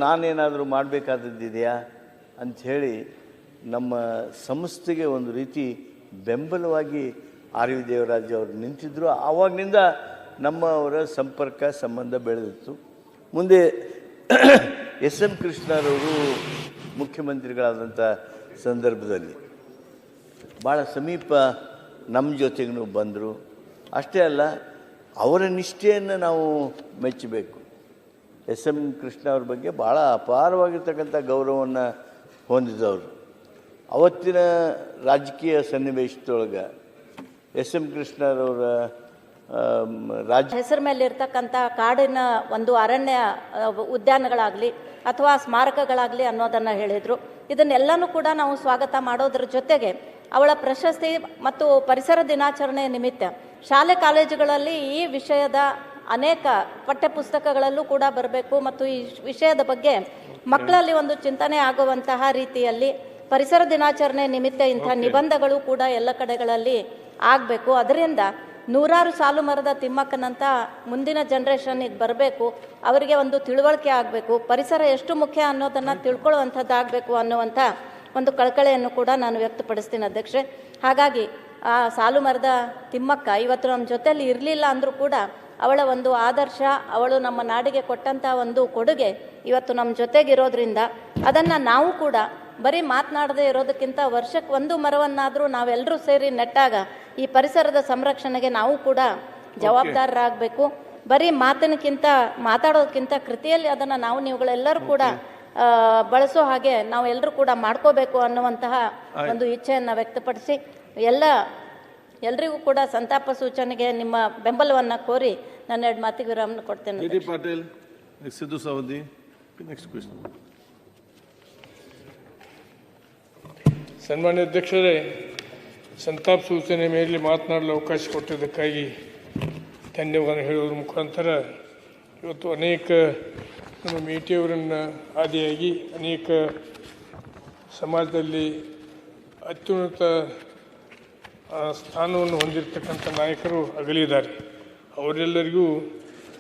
ನಾನೇನಾದರೂ ಮಾಡಬೇಕಾದದ್ದಿದೆಯಾ ಅಂಥೇಳಿ ನಮ್ಮ ಸಂಸ್ಥೆಗೆ ಒಂದು ರೀತಿ ಬೆಂಬಲವಾಗಿ ಆರ್ ವಿ ದೇವರಾಜ್ ಅವರು ನಿಂತಿದ್ದರು. ಆವಾಗಿನಿಂದ ಅವರ ಸಂಪರ್ಕ ಸಂಬಂಧ ಬೆಳೆದಿತ್ತು. ಮುಂದೆ ಎಸ್ ಎಂ ಕೃಷ್ಣರವರು ಮುಖ್ಯಮಂತ್ರಿಗಳಾದಂಥ ಸಂದರ್ಭದಲ್ಲಿ ಭಾಳ ಸಮೀಪ ನಮ್ಮ ಜೊತೆಗೂ ಬಂದರು. ಅಷ್ಟೇ ಅಲ್ಲ, ಅವರ ನಿಷ್ಠೆಯನ್ನು ನಾವು ಮೆಚ್ಚಬೇಕು. ಎಸ್ ಎಂ ಕೃಷ್ಣ ಅವ್ರ ಬಗ್ಗೆ ಭಾಳ ಅಪಾರವಾಗಿರ್ತಕ್ಕಂಥ ಗೌರವವನ್ನು ಹೊಂದಿದವರು. ಅವತ್ತಿನ ರಾಜಕೀಯ ಸನ್ನಿವೇಶದೊಳಗೆ ಎಸ್ ಎಂ ಕೃಷ್ಣರವರ ಹೆಸರ ಮೇಲೆ ಇರ್ತಕ್ಕಂಥ ಕಾಡಿನ ಒಂದು ಅರಣ್ಯ ಉದ್ಯಾನಗಳಾಗಲಿ ಅಥವಾ ಸ್ಮಾರಕಗಳಾಗಲಿ ಅನ್ನೋದನ್ನು ಹೇಳಿದರು. ಇದನ್ನೆಲ್ಲನೂ ಕೂಡ ನಾವು ಸ್ವಾಗತ ಮಾಡೋದ್ರ ಜೊತೆಗೆ ಅವಳ ಪ್ರಶಸ್ತಿ ಮತ್ತು ಪರಿಸರ ದಿನಾಚರಣೆ ನಿಮಿತ್ತ ಶಾಲೆ ಕಾಲೇಜುಗಳಲ್ಲಿ ಈ ವಿಷಯದ ಅನೇಕ ಪಠ್ಯಪುಸ್ತಕಗಳಲ್ಲೂ ಕೂಡ ಬರಬೇಕು ಮತ್ತು ಈ ವಿಷಯದ ಬಗ್ಗೆ ಮಕ್ಕಳಲ್ಲಿ ಒಂದು ಚಿಂತನೆ ಆಗುವಂತಹ ರೀತಿಯಲ್ಲಿ ಪರಿಸರ ದಿನಾಚರಣೆ ನಿಮಿತ್ತ ಇಂಥ ನಿಬಂಧಗಳು ಕೂಡ ಎಲ್ಲ ಕಡೆಗಳಲ್ಲಿ ಆಗಬೇಕು. ಅದರಿಂದ ನೂರಾರು ಸಾಲು ಮರದ ತಿಮ್ಮಕ್ಕನಂತ ಮುಂದಿನ ಜನ್ರೇಷನ್ನಿಗೆ ಬರಬೇಕು, ಅವರಿಗೆ ಒಂದು ತಿಳುವಳಿಕೆ ಆಗಬೇಕು, ಪರಿಸರ ಎಷ್ಟು ಮುಖ್ಯ ಅನ್ನೋದನ್ನು ತಿಳ್ಕೊಳ್ಳುವಂಥದ್ದಾಗಬೇಕು ಅನ್ನುವಂಥ ಒಂದು ಕಳಕಳಿಯನ್ನು ಕೂಡ ನಾನು ವ್ಯಕ್ತಪಡಿಸ್ತೀನಿ ಅಧ್ಯಕ್ಷೆ. ಹಾಗಾಗಿ ಆ ಸಾಲು ಮರದ ತಿಮ್ಮಕ್ಕ ಇವತ್ತು ನಮ್ಮ ಜೊತೆಯಲ್ಲಿ ಇರಲಿಲ್ಲ ಅಂದರೂ ಕೂಡ ಅವಳ ಒಂದು ಆದರ್ಶ, ಅವಳು ನಮ್ಮ ನಾಡಿಗೆ ಕೊಟ್ಟಂಥ ಒಂದು ಕೊಡುಗೆ ಇವತ್ತು ನಮ್ಮ ಜೊತೆಗಿರೋದ್ರಿಂದ ಅದನ್ನು ನಾವು ಕೂಡ ಬರೀ ಮಾತನಾಡದೇ ಇರೋದಕ್ಕಿಂತ ವರ್ಷಕ್ಕೆ ಒಂದು ಮರವನ್ನಾದರೂ ನಾವೆಲ್ಲರೂ ಸೇರಿ ನೆಟ್ಟಾಗ ಈ ಪರಿಸರದ ಸಂರಕ್ಷಣೆಗೆ ನಾವು ಕೂಡ ಜವಾಬ್ದಾರರಾಗಬೇಕು. ಬರೀ ಮಾತಾಡೋದಕ್ಕಿಂತ ಕೃತಿಯಲ್ಲಿ ಅದನ್ನು ನೀವುಗಳೆಲ್ಲರೂ ಕೂಡ ಬಳಸೋ ಹಾಗೆ ನಾವೆಲ್ಲರೂ ಕೂಡ ಮಾಡ್ಕೋಬೇಕು ಅನ್ನುವಂತಹ ಒಂದು ಇಚ್ಛೆಯನ್ನು ವ್ಯಕ್ತಪಡಿಸಿ ಎಲ್ರಿಗೂ ಕೂಡ ಸಂತಾಪ ಸೂಚನೆಗೆ ನಿಮ್ಮ ಬೆಂಬಲವನ್ನು ಕೋರಿ ನನ್ನ 2 ಮಾತಿಗೆ ವಿರಾಮ ಕೊಡ್ತೇನೆ. Patil, Siddu Savadi, next question. ಸನ್ಮಾನ್ಯ ಅಧ್ಯಕ್ಷರೇ, ಸಂತಾಪ ಸೂಚನೆ ಮೇಲೆ ಮಾತನಾಡಲು ಅವಕಾಶ ಕೊಟ್ಟಿದ್ದಕ್ಕಾಗಿ ಧನ್ಯವಾದ ಹೇಳುವುದರ ಮುಖಾಂತರ ಇವತ್ತು ಅನೇಕ ನಮ್ಮ ಮೇಟಿಯವರನ್ನು ಆದಿಯಾಗಿ ಅನೇಕ ಸಮಾಜದಲ್ಲಿ ಅತ್ಯುನ್ನತ ಸ್ಥಾನವನ್ನು ಹೊಂದಿರತಕ್ಕಂಥ ನಾಯಕರು ಅಗಲಿದ್ದಾರೆ. ಅವರೆಲ್ಲರಿಗೂ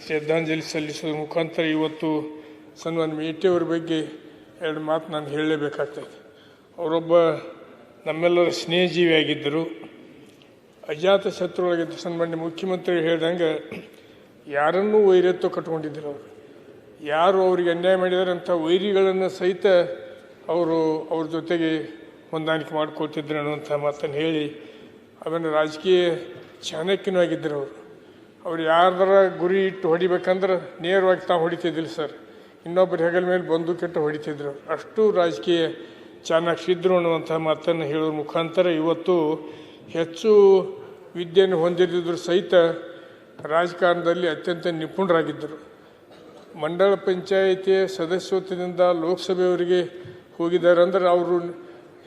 ಶ್ರದ್ಧಾಂಜಲಿ ಸಲ್ಲಿಸುವ ಮುಖಾಂತರ ಇವತ್ತು ಸನ್ಮಾನ್ಯ ಮೇಟಿಯವರ ಬಗ್ಗೆ ಎರಡು ಮಾತು ನಾನು ಹೇಳಲೇಬೇಕಾಗ್ತದೆ. ಅವರೊಬ್ಬ ನಮ್ಮೆಲ್ಲರ ಸ್ನೇಹಜೀವಿಯಾಗಿದ್ದರು, ಅಜಾತ ಶತ್ರುವಾಗಿದ್ದ. ಸನ್ಮಾನ್ಯ ಮುಖ್ಯಮಂತ್ರಿ ಹೇಳ್ದಂಗೆ ಯಾರನ್ನೂ ವೈರತ್ವ ಕಟ್ಕೊಂಡಿದ್ದರು. ಅವರು ಯಾರು ಅವರಿಗೆ ಅನ್ಯಾಯ ಮಾಡಿದ್ದಾರೆ ಅಂಥ ವೈರಿಗಳನ್ನು ಸಹಿತ ಅವ್ರ ಜೊತೆಗೆ ಹೊಂದಾಣಿಕೆ ಮಾಡ್ಕೊಳ್ತಿದ್ರು ಅನ್ನುವಂಥ ಮಾತನ್ನು ಹೇಳಿ, ಆಮೇಲೆ ರಾಜಕೀಯ ಚಾಣಕ್ಯನೂ ಆಗಿದ್ದರು. ಅವ್ರು ಯಾರ್ದಾರ ಗುರಿ ಇಟ್ಟು ಹೊಡಿಬೇಕಂದ್ರೆ ನೇರವಾಗಿ ತಾವು ಹೊಡಿತಿದ್ದಿಲ್ಲ ಸರ್, ಇನ್ನೊಬ್ಬರ ಹೆಗಲ ಮೇಲೆ ಬಂದೂಕಿಟ್ಟು ಹೊಡಿತಿದ್ರು. ಅಷ್ಟು ರಾಜಕೀಯ ಚಾಣಾಕ್ಷಿದ್ರು ಅನ್ನುವಂಥ ಮಾತನ್ನು ಹೇಳೋದ್ರ ಮುಖಾಂತರ ಇವತ್ತು ಹೆಚ್ಚು ವಿದ್ಯೆಯನ್ನು ಹೊಂದಿದ್ದರೂ ಸಹಿತ ರಾಜಕಾರಣದಲ್ಲಿ ಅತ್ಯಂತ ನಿಪುಣರಾಗಿದ್ದರು. ಮಂಡಳ ಪಂಚಾಯಿತಿಯ ಸದಸ್ಯತ್ವದಿಂದ ಲೋಕಸಭೆಯವರಿಗೆ ಹೋಗಿದ್ದಾರೆ ಅಂದರೆ ಅವರು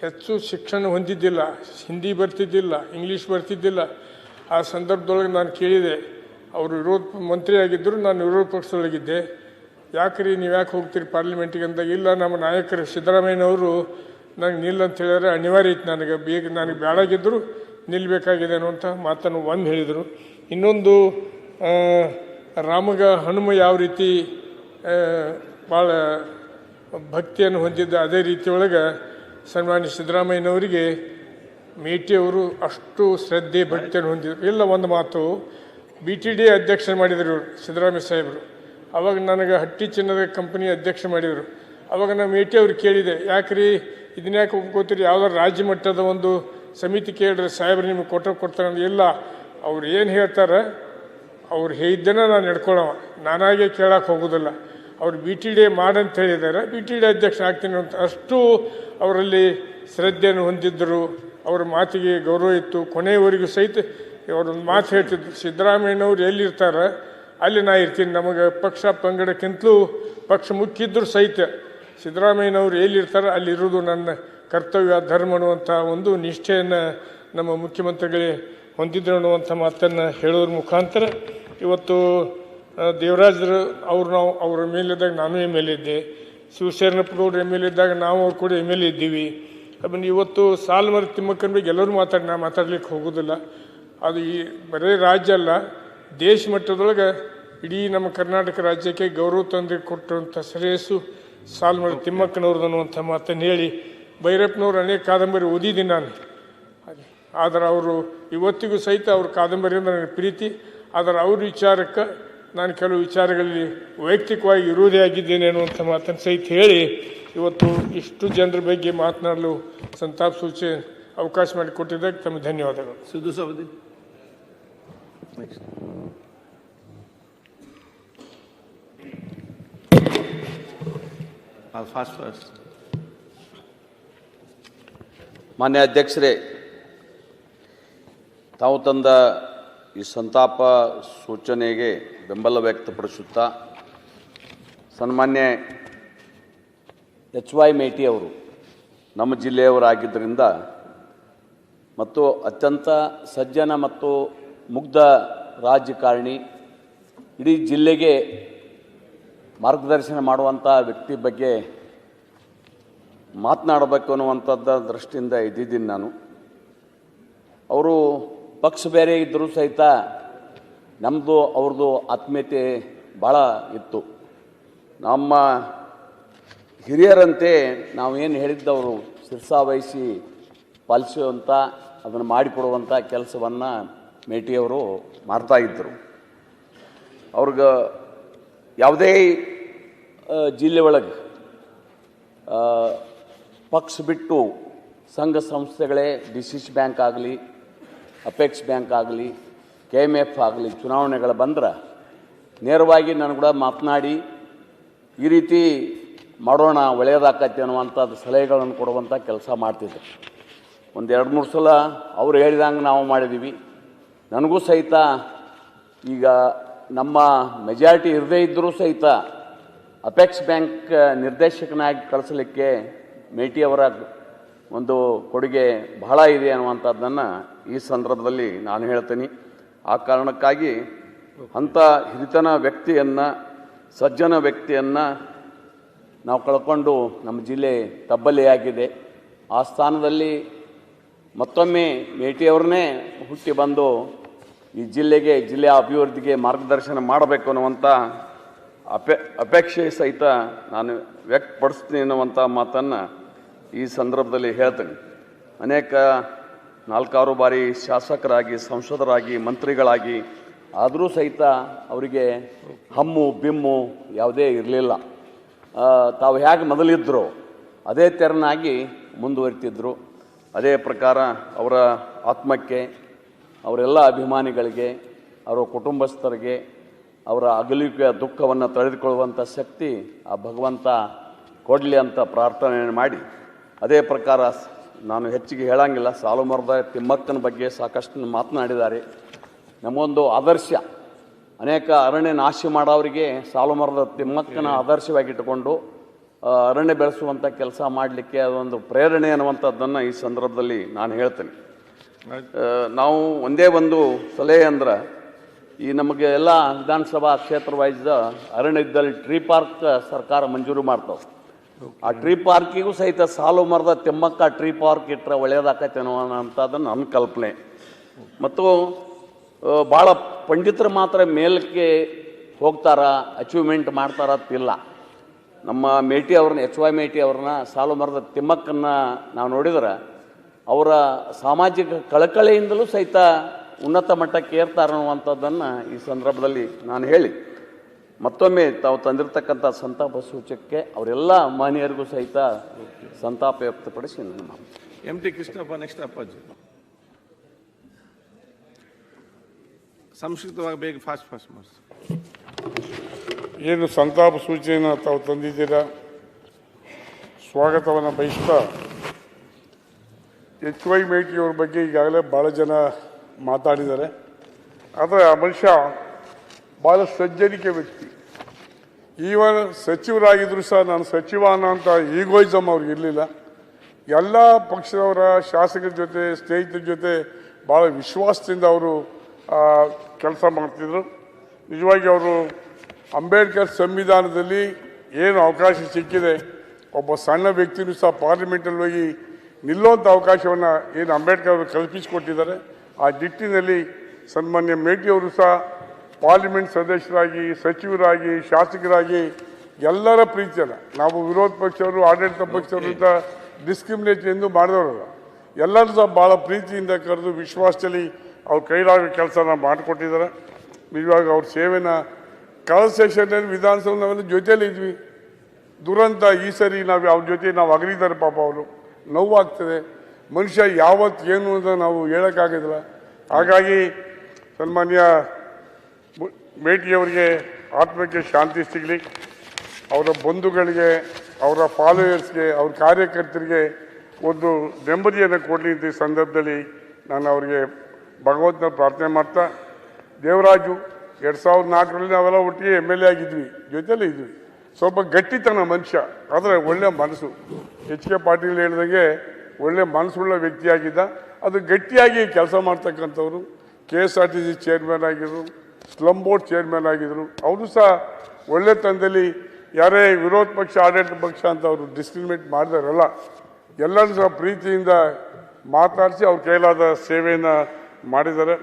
ಹೆಚ್ಚು ಶಿಕ್ಷಣ ಹೊಂದಿದ್ದಿಲ್ಲ, ಹಿಂದಿ ಬರ್ತಿದ್ದಿಲ್ಲ, ಇಂಗ್ಲೀಷ್ ಬರ್ತಿದ್ದಿಲ್ಲ. ಆ ಸಂದರ್ಭದೊಳಗೆ ನಾನು ಕೇಳಿದೆ, ಅವರು ವಿರೋಧ ಮಂತ್ರಿ ಆಗಿದ್ದರು, ನಾನು ವಿರೋಧ ಪಕ್ಷದೊಳಗಿದ್ದೆ. ಯಾಕ್ರಿ ನೀವು ಯಾಕೆ ಹೋಗ್ತೀರಿ ಪಾರ್ಲಿಮೆಂಟಿಗೆ ಅಂದಾಗ, ಇಲ್ಲ ನಮ್ಮ ನಾಯಕರು ಸಿದ್ದರಾಮಯ್ಯನವರು ನನಗೆ ನಿಲ್ಲ ಅಂತ ಹೇಳಿದ್ರೆ ಅನಿವಾರ್ಯ ಇತ್ತು, ನನಗೆ ಬೇಡಾಗಿದ್ದರು ನಿಲ್ಲಬೇಕಾಗಿದೆ ಅನ್ನುವಂಥ ಮಾತನ್ನು ಒಂದು ಹೇಳಿದರು. ಇನ್ನೊಂದು ರಾಮಗ ಹನುಮ ಯಾವ ರೀತಿ ಭಾಳ ಭಕ್ತಿಯನ್ನು ಹೊಂದಿದ್ದ, ಅದೇ ರೀತಿಯೊಳಗೆ ಸನ್ಮಾನ್ಯ ಸಿದ್ದರಾಮಯ್ಯನವರಿಗೆ ಮೇಟಿಯವರು ಅಷ್ಟು ಶ್ರದ್ಧೆ ಭಕ್ತಿಯನ್ನು ಹೊಂದಿದ್ರು. ಇಲ್ಲ ಒಂದು ಮಾತು, BTD ಅಧ್ಯಕ್ಷ ಮಾಡಿದರು ಸಿದ್ದರಾಮಯ್ಯ ಸಾಹೇಬರು. ಅವಾಗ ನನಗೆ ಹಟ್ಟಿ ಚಿನ್ನದ ಕಂಪನಿ ಅಧ್ಯಕ್ಷ ಮಾಡಿದರು. ಅವಾಗ ನಾನು ಮೇಟಿಯವ್ರು ಕೇಳಿದೆ, ಯಾಕ್ರಿ ಇದನ್ಯಾಕೆ ಒಪ್ಕೋತೀರಿ, ಯಾವ್ದಾರು ರಾಜ್ಯ ಮಟ್ಟದ ಒಂದು ಸಮಿತಿ ಕೇಳಿದ್ರೆ ಸಾಹೇಬ್ರು ನಿಮಗೆ ಕೊಡ್ತಾರೆ ಅಂದ್ರೆ, ಇಲ್ಲ ಅವ್ರು ಏನು ಹೇಳ್ತಾರೆ ಅವ್ರು ಹೇಳಿದ್ದನ್ನು ನಾನು ನಡ್ಕೊಳ್ಳೋವ, ನಾನಾಗೆ ಕೇಳಕ್ಕೆ ಹೋಗೋದಿಲ್ಲ. ಅವ್ರು BTD ಮಾಡಂತ ಹೇಳಿದ್ದಾರೆ, BTD ಅಧ್ಯಕ್ಷ ಆಗ್ತೀನಿ ಅಂತ. ಅಷ್ಟು ಅವರಲ್ಲಿ ಶ್ರದ್ಧೆಯನ್ನು ಹೊಂದಿದ್ದರು, ಅವರ ಮಾತಿಗೆ ಗೌರವ ಇತ್ತು. ಕೊನೆಯವರೆಗೂ ಸಹಿತ ಅವರೊಂದು ಮಾತು ಹೇಳ್ತಿದ್ರು, ಸಿದ್ದರಾಮಯ್ಯನವ್ರು ಎಲ್ಲಿರ್ತಾರೆ ಅಲ್ಲಿ ನಾ ಇರ್ತೀನಿ, ನಮಗೆ ಪಕ್ಷ ಪಂಗಡಕ್ಕಿಂತಲೂ ಪಕ್ಷ ಮುಖ್ಯ ಇದ್ದರೂ ಸಹಿತ ಸಿದ್ದರಾಮಯ್ಯನವ್ರು ಎಲ್ಲಿರ್ತಾರೆ ಅಲ್ಲಿರೋದು ನನ್ನ ಕರ್ತವ್ಯ, ಧರ್ಮ ಅನ್ನುವಂಥ ಒಂದು ನಿಷ್ಠೆಯನ್ನು ನಮ್ಮ ಮುಖ್ಯಮಂತ್ರಿಗಳೇ ಹೊಂದಿದ್ರು ಅನ್ನುವಂಥ ಮಾತನ್ನು ಹೇಳೋದ್ರ ಮುಖಾಂತರ ಇವತ್ತು ದೇವರಾಜರು ಅವ್ರ MLA ಇದ್ದಾಗ ನಾನು MLA ಇದ್ದೆ, ಶಿವಶರಣಪ್ಪಗೌಡರು MLA ಇದ್ದಾಗ ನಾವು ಅವ್ರು ಕೂಡ MLA ಇದ್ದೀವಿ. ಆಮೇಲೆ ಇವತ್ತು ಸಾಲುಮರ ತಿಮ್ಮಕ್ಕನ ಬಗ್ಗೆ ಎಲ್ಲರೂ ನಾ ಮಾತಾಡ್ಲಿಕ್ಕೆ ಹೋಗೋದಿಲ್ಲ. ಅದು ಈ ಬರೀ ರಾಜ್ಯ ಅಲ್ಲ, ದೇಶ ಮಟ್ಟದೊಳಗೆ ಇಡೀ ನಮ್ಮ ಕರ್ನಾಟಕ ರಾಜ್ಯಕ್ಕೆ ಗೌರವ ತಂದು ಕೊಟ್ಟಿರುವಂಥ ಶ್ರೇಯಸ್ಸು ಸಾಲುಮರ ತಿಮ್ಮಕ್ಕನವ್ರದ್ದು ಅನ್ನುವಂಥ ಮಾತನ್ನು ಹೇಳಿ, ಭೈರಪ್ಪನವ್ರು ಅನೇಕ ಕಾದಂಬರಿ ಓದಿದ್ದೀನಿ ನಾನು. ಆದರೆ ಅವರು ಇವತ್ತಿಗೂ ಸಹಿತ ಅವ್ರ ಕಾದಂಬರಿಯಿಂದ ನನಗೆ ಪ್ರೀತಿ. ಆದರೆ ಅವ್ರ ವಿಚಾರಕ್ಕೆ ನಾನು ಕೆಲವು ವಿಚಾರಗಳಲ್ಲಿ ವೈಯಕ್ತಿಕವಾಗಿ ವಿರೋಧಿ ಆಗಿದ್ದೇನೆ ಅನ್ನುವಂಥ ಮಾತನ್ನು ಸಹಿತ ಹೇಳಿ, ಇವತ್ತು ಇಷ್ಟು ಜನರ ಬಗ್ಗೆ ಮಾತನಾಡಲು ಸಂತಾಪ ಸೂಚನೆ ಅವಕಾಶ ಮಾಡಿಕೊಟ್ಟಿದ್ದಕ್ಕೆ ತಮಗೆ ಧನ್ಯವಾದಗಳು. ಸಿದ್ದು ಸವದಿ. ಫಾಸ್ಟ್. ಮಾನ್ಯ ಅಧ್ಯಕ್ಷರೇ, ತಾವು ತಂದ ಈ ಸಂತಾಪ ಸೂಚನೆಗೆ ಬೆಂಬಲ ವ್ಯಕ್ತಪಡಿಸುತ್ತಾ, ಸನ್ಮಾನ್ಯ HY ಮೇಟಿ ಅವರು ನಮ್ಮ ಜಿಲ್ಲೆಯವರಾಗಿದ್ದರಿಂದ ಮತ್ತು ಅತ್ಯಂತ ಸಜ್ಜನ ಮತ್ತು ಮುಗ್ಧ ರಾಜಕಾರಣಿ, ಇಡೀ ಜಿಲ್ಲೆಗೆ ಮಾರ್ಗದರ್ಶನ ಮಾಡುವಂಥ ವ್ಯಕ್ತಿ ಬಗ್ಗೆ ಮಾತನಾಡಬೇಕು ಅನ್ನುವಂಥದ್ದ ದೃಷ್ಟಿಯಿಂದ ಇದ್ದಿದ್ದೀನಿ ನಾನು. ಅವರು ಪಕ್ಷ ಬೇರೆ ಇದ್ದರೂ ಸಹಿತ ನಮ್ಮದು ಅವ್ರದ್ದು ಆತ್ಮೀಯತೆ ಭಾಳ ಇತ್ತು. ನಮ್ಮ ಹಿರಿಯರಂತೆ ನಾವೇನು ಹೇಳಿದ್ದವರು ಶಿರಸಾವಹಿಸಿ ಪಾಲಿಸುವಂಥ, ಅದನ್ನು ಮಾಡಿಕೊಡುವಂಥ ಕೆಲಸವನ್ನು ಮೇಟಿಯವರು ಮಾಡ್ತಾಯಿದ್ದರು. ಅವ್ರಿಗೆ ಯಾವುದೇ ಜಿಲ್ಲೆ ಒಳಗೆ ಪಕ್ಷ ಬಿಟ್ಟು ಸಂಘ ಸಂಸ್ಥೆಗಳೇ DCC ಬ್ಯಾಂಕ್ ಆಗಲಿ, ಅಪೆಕ್ಸ್ ಬ್ಯಾಂಕ್ ಆಗಲಿ, KMF ಆಗಲಿ ಚುನಾವಣೆಗಳು ಬಂದ್ರೆ ನೇರವಾಗಿ ನಾನು ಕೂಡ ಮಾತನಾಡಿ ಈ ರೀತಿ ಮಾಡೋಣ ಒಳ್ಳೆಯದಾಕತ್ತೆ ಅನ್ನುವಂಥದ್ದು ಸಲಹೆಗಳನ್ನು ಕೊಡುವಂಥ ಕೆಲಸ ಮಾಡ್ತಿದ್ದೆ. ಒಂದು 2-3 ಸಲ ಅವ್ರು ಹೇಳಿದಂಗೆ ನಾವು ಮಾಡಿದ್ದೀವಿ. ನನಗೂ ಸಹಿತ ಈಗ ನಮ್ಮ ಮೆಜಾರಿಟಿ ಇರದೇ ಇದ್ದರೂ ಸಹಿತ ಅಪೆಕ್ಸ್ ಬ್ಯಾಂಕ್ ನಿರ್ದೇಶಕನಾಗಿ ಕಳಿಸಲಿಕ್ಕೆ ಮೇಟಿಯವರ ಒಂದು ಕೊಡುಗೆ ಬಹಳ ಇದೆ ಅನ್ನುವಂಥದ್ದನ್ನು ಈ ಸಂದರ್ಭದಲ್ಲಿ ನಾನು ಹೇಳ್ತೀನಿ. ಆ ಕಾರಣಕ್ಕಾಗಿ ಅಂಥ ಹಿರಿತನ ವ್ಯಕ್ತಿಯನ್ನು, ಸಜ್ಜನ ವ್ಯಕ್ತಿಯನ್ನು ನಾವು ಕಳ್ಕೊಂಡು ನಮ್ಮ ಜಿಲ್ಲೆ ತಬ್ಬಲಿಯಾಗಿದೆ. ಆ ಸ್ಥಾನದಲ್ಲಿ ಮತ್ತೊಮ್ಮೆ ಮೇಟಿಯವ್ರನ್ನೇ ಹುಟ್ಟಿ ಬಂದು ಈ ಜಿಲ್ಲೆಯ ಅಭಿವೃದ್ಧಿಗೆ ಮಾರ್ಗದರ್ಶನ ಮಾಡಬೇಕು ಅನ್ನುವಂಥ ಅಪೇಕ್ಷೆ ಸಹಿತ ನಾನು ವ್ಯಕ್ತಪಡಿಸ್ತೀನಿ ಅನ್ನುವಂಥ ಮಾತನ್ನು ಈ ಸಂದರ್ಭದಲ್ಲಿ ಹೇಳ್ತೀನಿ. ಅನೇಕ 4 ಬಾರಿ ಶಾಸಕರಾಗಿ, ಸಂಸದರಾಗಿ, ಮಂತ್ರಿಗಳಾಗಿ ಆದರೂ ಸಹಿತ ಅವರಿಗೆ ಹಮ್ಮು ಬಿಮ್ಮು ಯಾವುದೇ ಇರಲಿಲ್ಲ. ತಾವು ಹೇಗೆ ಮೊದಲಿದ್ದರು ಅದೇ ತೆರನಾಗಿ ಮುಂದುವರಿತಿದ್ದರು. ಅದೇ ಪ್ರಕಾರ ಅವರ ಆತ್ಮಕ್ಕೆ, ಅವರೆಲ್ಲ ಅಭಿಮಾನಿಗಳಿಗೆ, ಅವರ ಕುಟುಂಬಸ್ಥರಿಗೆ ಅವರ ಅಗಲಿಕೆಯ ದುಃಖವನ್ನು ತಡೆದುಕೊಳ್ಳುವಂಥ ಶಕ್ತಿ ಆ ಭಗವಂತ ಕೊಡಲಿ ಅಂತ ಪ್ರಾರ್ಥನೆ ಮಾಡಿ, ಅದೇ ಪ್ರಕಾರ ನಾನು ಹೆಚ್ಚಿಗೆ ಹೇಳಂಗಿಲ್ಲ, ಸಾಲುಮರದ ತಿಮ್ಮಕ್ಕನ ಬಗ್ಗೆ ಸಾಕಷ್ಟು ಮಾತನಾಡಿದ್ದಾರೆ. ನಮಗೊಂದು ಆದರ್ಶ, ಅನೇಕ ಅರಣ್ಯ ನಾಶ ಮಾಡೋರಿಗೆ ಸಾಲುಮರದ ತಿಮ್ಮಕ್ಕನ ಆದರ್ಶವಾಗಿಟ್ಟುಕೊಂಡು ಅರಣ್ಯ ಬೆಳೆಸುವಂಥ ಕೆಲಸ ಮಾಡಲಿಕ್ಕೆ ಅದೊಂದು ಪ್ರೇರಣೆ ಅನ್ನುವಂಥದ್ದನ್ನು ಈ ಸಂದರ್ಭದಲ್ಲಿ ನಾನು ಹೇಳ್ತೇನೆ. ನಾವು ಒಂದೇ ಒಂದು ಸಲಹೆ ಅಂದ್ರೆ, ಈ ನಮಗೆ ಎಲ್ಲ ವಿಧಾನಸಭಾ ಕ್ಷೇತ್ರ ವೈಸ್ ಅರಣ್ಯದಲ್ಲಿ ಟ್ರೀ ಪಾರ್ಕ್ ಸರ್ಕಾರ ಮಂಜೂರು ಮಾಡ್ತಾವೆ. ಆ ಟ್ರೀ ಪಾರ್ಕಿಗೂ ಸಹಿತ ಸಾಲುಮರದ ತಿಮ್ಮಕ್ಕ ಟ್ರೀ ಪಾರ್ಕ್ ಇಟ್ಟರೆ ಒಳ್ಳೆಯದಾಕೈತೆ ಅನ್ನೋಂಥದ್ದು ನನ್ನ ಕಲ್ಪನೆ. ಮತ್ತು ಭಾಳ ಪಂಡಿತರು ಮಾತ್ರ ಮೇಲಕ್ಕೆ ಹೋಗ್ತಾರ, ಅಚೀವ್ಮೆಂಟ್ ಮಾಡ್ತಾರ ಅಂತಿಲ್ಲ. ನಮ್ಮ ಮೇಟಿ ಅವ್ರನ್ನ, HY ಮೇಟಿ ಅವ್ರನ್ನ, ಸಾಲುಮರದ ತಿಮ್ಮಕ್ಕನ್ನ ನಾವು ನೋಡಿದ್ರೆ ಅವರ ಸಾಮಾಜಿಕ ಕಳಕಳಿಯಿಂದಲೂ ಸಹಿತ ಉನ್ನತ ಮಟ್ಟಕ್ಕೆ ಏರ್ತಾರೆ ಅನ್ನುವಂಥದ್ದನ್ನು ಈ ಸಂದರ್ಭದಲ್ಲಿ ನಾನು ಹೇಳಿ, ಮತ್ತೊಮ್ಮೆ ತಾವು ತಂದಿರತಕ್ಕಂಥ ಸಂತಾಪ ಸೂಚಕಕ್ಕೆ ಅವರೆಲ್ಲ ಮಾನ್ಯರಿಗೂ ಸಹಿತ ಸಂತಾಪ ವ್ಯಕ್ತಪಡಿಸಿ MT ಕೃಷ್ಣಪ್ಪ ನೆಕ್ಸ್ಟ್ ಅಪ್ಪಾಜಿ. ಸಂಕ್ಷಿಪ್ತವಾಗಿ ಬೇಗ ಫಾಸ್ಟ್ ಮಾಡಿ. ಏನು ಸಂತಾಪ ಸೂಚನೆಯನ್ನು ತಾವು ತಂದಿದ್ದೀರಾ, ಸ್ವಾಗತವನ್ನು ಬಯಸ್ತಾ, HY ಮೇಟಿಯವ್ರ ಬಗ್ಗೆ ಈಗಾಗಲೇ ಭಾಳ ಜನ ಮಾತಾಡಿದ್ದಾರೆ. ಆದರೆ ಆ ಮನುಷ್ಯ ಭಾಳ ಸಜ್ಜನಿಕೆ ವ್ಯಕ್ತಿ. ಈವನ್ ಸಚಿವರಾಗಿದ್ದರೂ ಸಹ ನಾನು ಸಚಿವ ಅನ್ನೋಂಥ ಈಗೋಯಿಸಮ್ ಅವ್ರಿಗೆ ಇರಲಿಲ್ಲ. ಎಲ್ಲ ಪಕ್ಷದವರ ಶಾಸಕರ ಜೊತೆ, ಸ್ನೇಹಿತರ ಜೊತೆ ಭಾಳ ವಿಶ್ವಾಸದಿಂದ ಅವರು ಕೆಲಸ ಮಾಡ್ತಿದ್ರು. ನಿಜವಾಗಿ ಅವರು ಅಂಬೇಡ್ಕರ್ ಸಂವಿಧಾನದಲ್ಲಿ ಏನು ಅವಕಾಶ ಸಿಕ್ಕಿದೆ, ಒಬ್ಬ ಸಣ್ಣ ವ್ಯಕ್ತಿನೂ ಸಹ ಪಾರ್ಲಿಮೆಂಟಲ್ಲಿ ಹೋಗಿ ನಿಲ್ಲುವಂಥ ಅವಕಾಶವನ್ನು ಏನು ಅಂಬೇಡ್ಕರ್ ಅವರು ಕಲ್ಪಿಸಿಕೊಟ್ಟಿದ್ದಾರೆ, ಆ ನಿಟ್ಟಿನಲ್ಲಿ ಸನ್ಮಾನ್ಯ ಮೇಟಿಯವರು ಸಹ ಪಾರ್ಲಿಮೆಂಟ್ ಸದಸ್ಯರಾಗಿ, ಸಚಿವರಾಗಿ, ಶಾಸಕರಾಗಿ ಎಲ್ಲರ ಪ್ರೀತಿಯನ್ನು, ನಾವು ವಿರೋಧ ಪಕ್ಷವರು, ಆಡಳಿತ ಪಕ್ಷವರು ಅಂತ ಡಿಸ್ಕ್ರಿಮಿನೇಟ್ ಎಂದು ಮಾಡಿದವರಲ್ಲ, ಎಲ್ಲರೂ ಸಹ ಭಾಳ ಪ್ರೀತಿಯಿಂದ ಕರೆದು ವಿಶ್ವಾಸದಲ್ಲಿ ಅವ್ರ ಕೈಲಾಗ ಕೆಲಸನ ಮಾಡಿಕೊಟ್ಟಿದ್ದಾರೆ. ನಿಜವಾಗಿ ಅವ್ರ ಸೇವೆನ ಕಳೆದ ಸೆಷನ್ನಲ್ಲಿ ವಿಧಾನಸಭೆ ನಾವೆಲ್ಲ ಜೊತೆಯಲ್ಲಿ ಇದ್ವಿ. ದುರಂತ ಈ ಸರಿ ನಾವು ಅವ್ರ ಜೊತೆ ನಾವು ಅಗಲಿದ್ದಾರೆ. ಪಾಪ ಅವರು ನೋವಾಗ್ತದೆ. ಮನುಷ್ಯ ಯಾವತ್ತು ಏನು ಅಂತ ನಾವು ಹೇಳೋಕ್ಕಾಗೋದಿಲ್ಲ. ಹಾಗಾಗಿ ಸನ್ಮಾನ್ಯ ಮೇಟಿಯವರಿಗೆ ಆತ್ಮಕ್ಕೆ ಶಾಂತಿ ಸಿಗಲಿ, ಅವರ ಬಂಧುಗಳಿಗೆ, ಅವರ ಫಾಲೋಯರ್ಸ್ಗೆ, ಅವ್ರ ಕಾರ್ಯಕರ್ತರಿಗೆ ಒಂದು ನೆಮ್ಮದಿಯನ್ನು ಕೊಡಲಿ ಅಂತ ಈ ಸಂದರ್ಭದಲ್ಲಿ ನಾನು ಅವರಿಗೆ ಭಗವಂತನ ಪ್ರಾರ್ಥನೆ ಮಾಡ್ತಾ, ದೇವರಾಜು 2004ರಲ್ಲಿ ನಾವೆಲ್ಲ ಒಟ್ಟಿಗೆ MLA ಆಗಿದ್ವಿ, ಜೊತೆಲೇ ಇದ್ವಿ. ಸ್ವಲ್ಪ ಗಟ್ಟಿತನ ಮನುಷ್ಯ, ಆದರೆ ಒಳ್ಳೆ ಮನಸ್ಸು. HK ಪಾಟೀಲ್ ಹೇಳಿದಂಗೆ ಒಳ್ಳೆ ಮನಸ್ಸುಳ್ಳ ವ್ಯಕ್ತಿಯಾಗಿದ್ದ. ಅದು ಗಟ್ಟಿಯಾಗಿ ಕೆಲಸ ಮಾಡ್ತಕ್ಕಂಥವ್ರು. KSRTC ಚೇರ್ಮನ್ ಆಗಿದ್ರು, ಸ್ಲಮ್ ಬೋರ್ಡ್ ಚೇರ್ಮನ್ ಆಗಿದ್ರು. ಅವರು ಸಹ ಒಳ್ಳೆತನದಲ್ಲಿ ಯಾರೇ ವಿರೋಧ ಪಕ್ಷ, ಆಡಳಿತ ಪಕ್ಷ ಅಂತ ಅವರು ಡಿಸ್ಕ್ರಿಮಿನೇಟ್ ಮಾಡಿದಾರಲ್ಲ, ಎಲ್ಲರೂ ಸಹ ಪ್ರೀತಿಯಿಂದ ಮಾತಾಡಿಸಿ ಅವ್ರ ಕೈಲಾದ ಸೇವೆಯನ್ನು ಮಾಡಿದ್ದಾರೆ.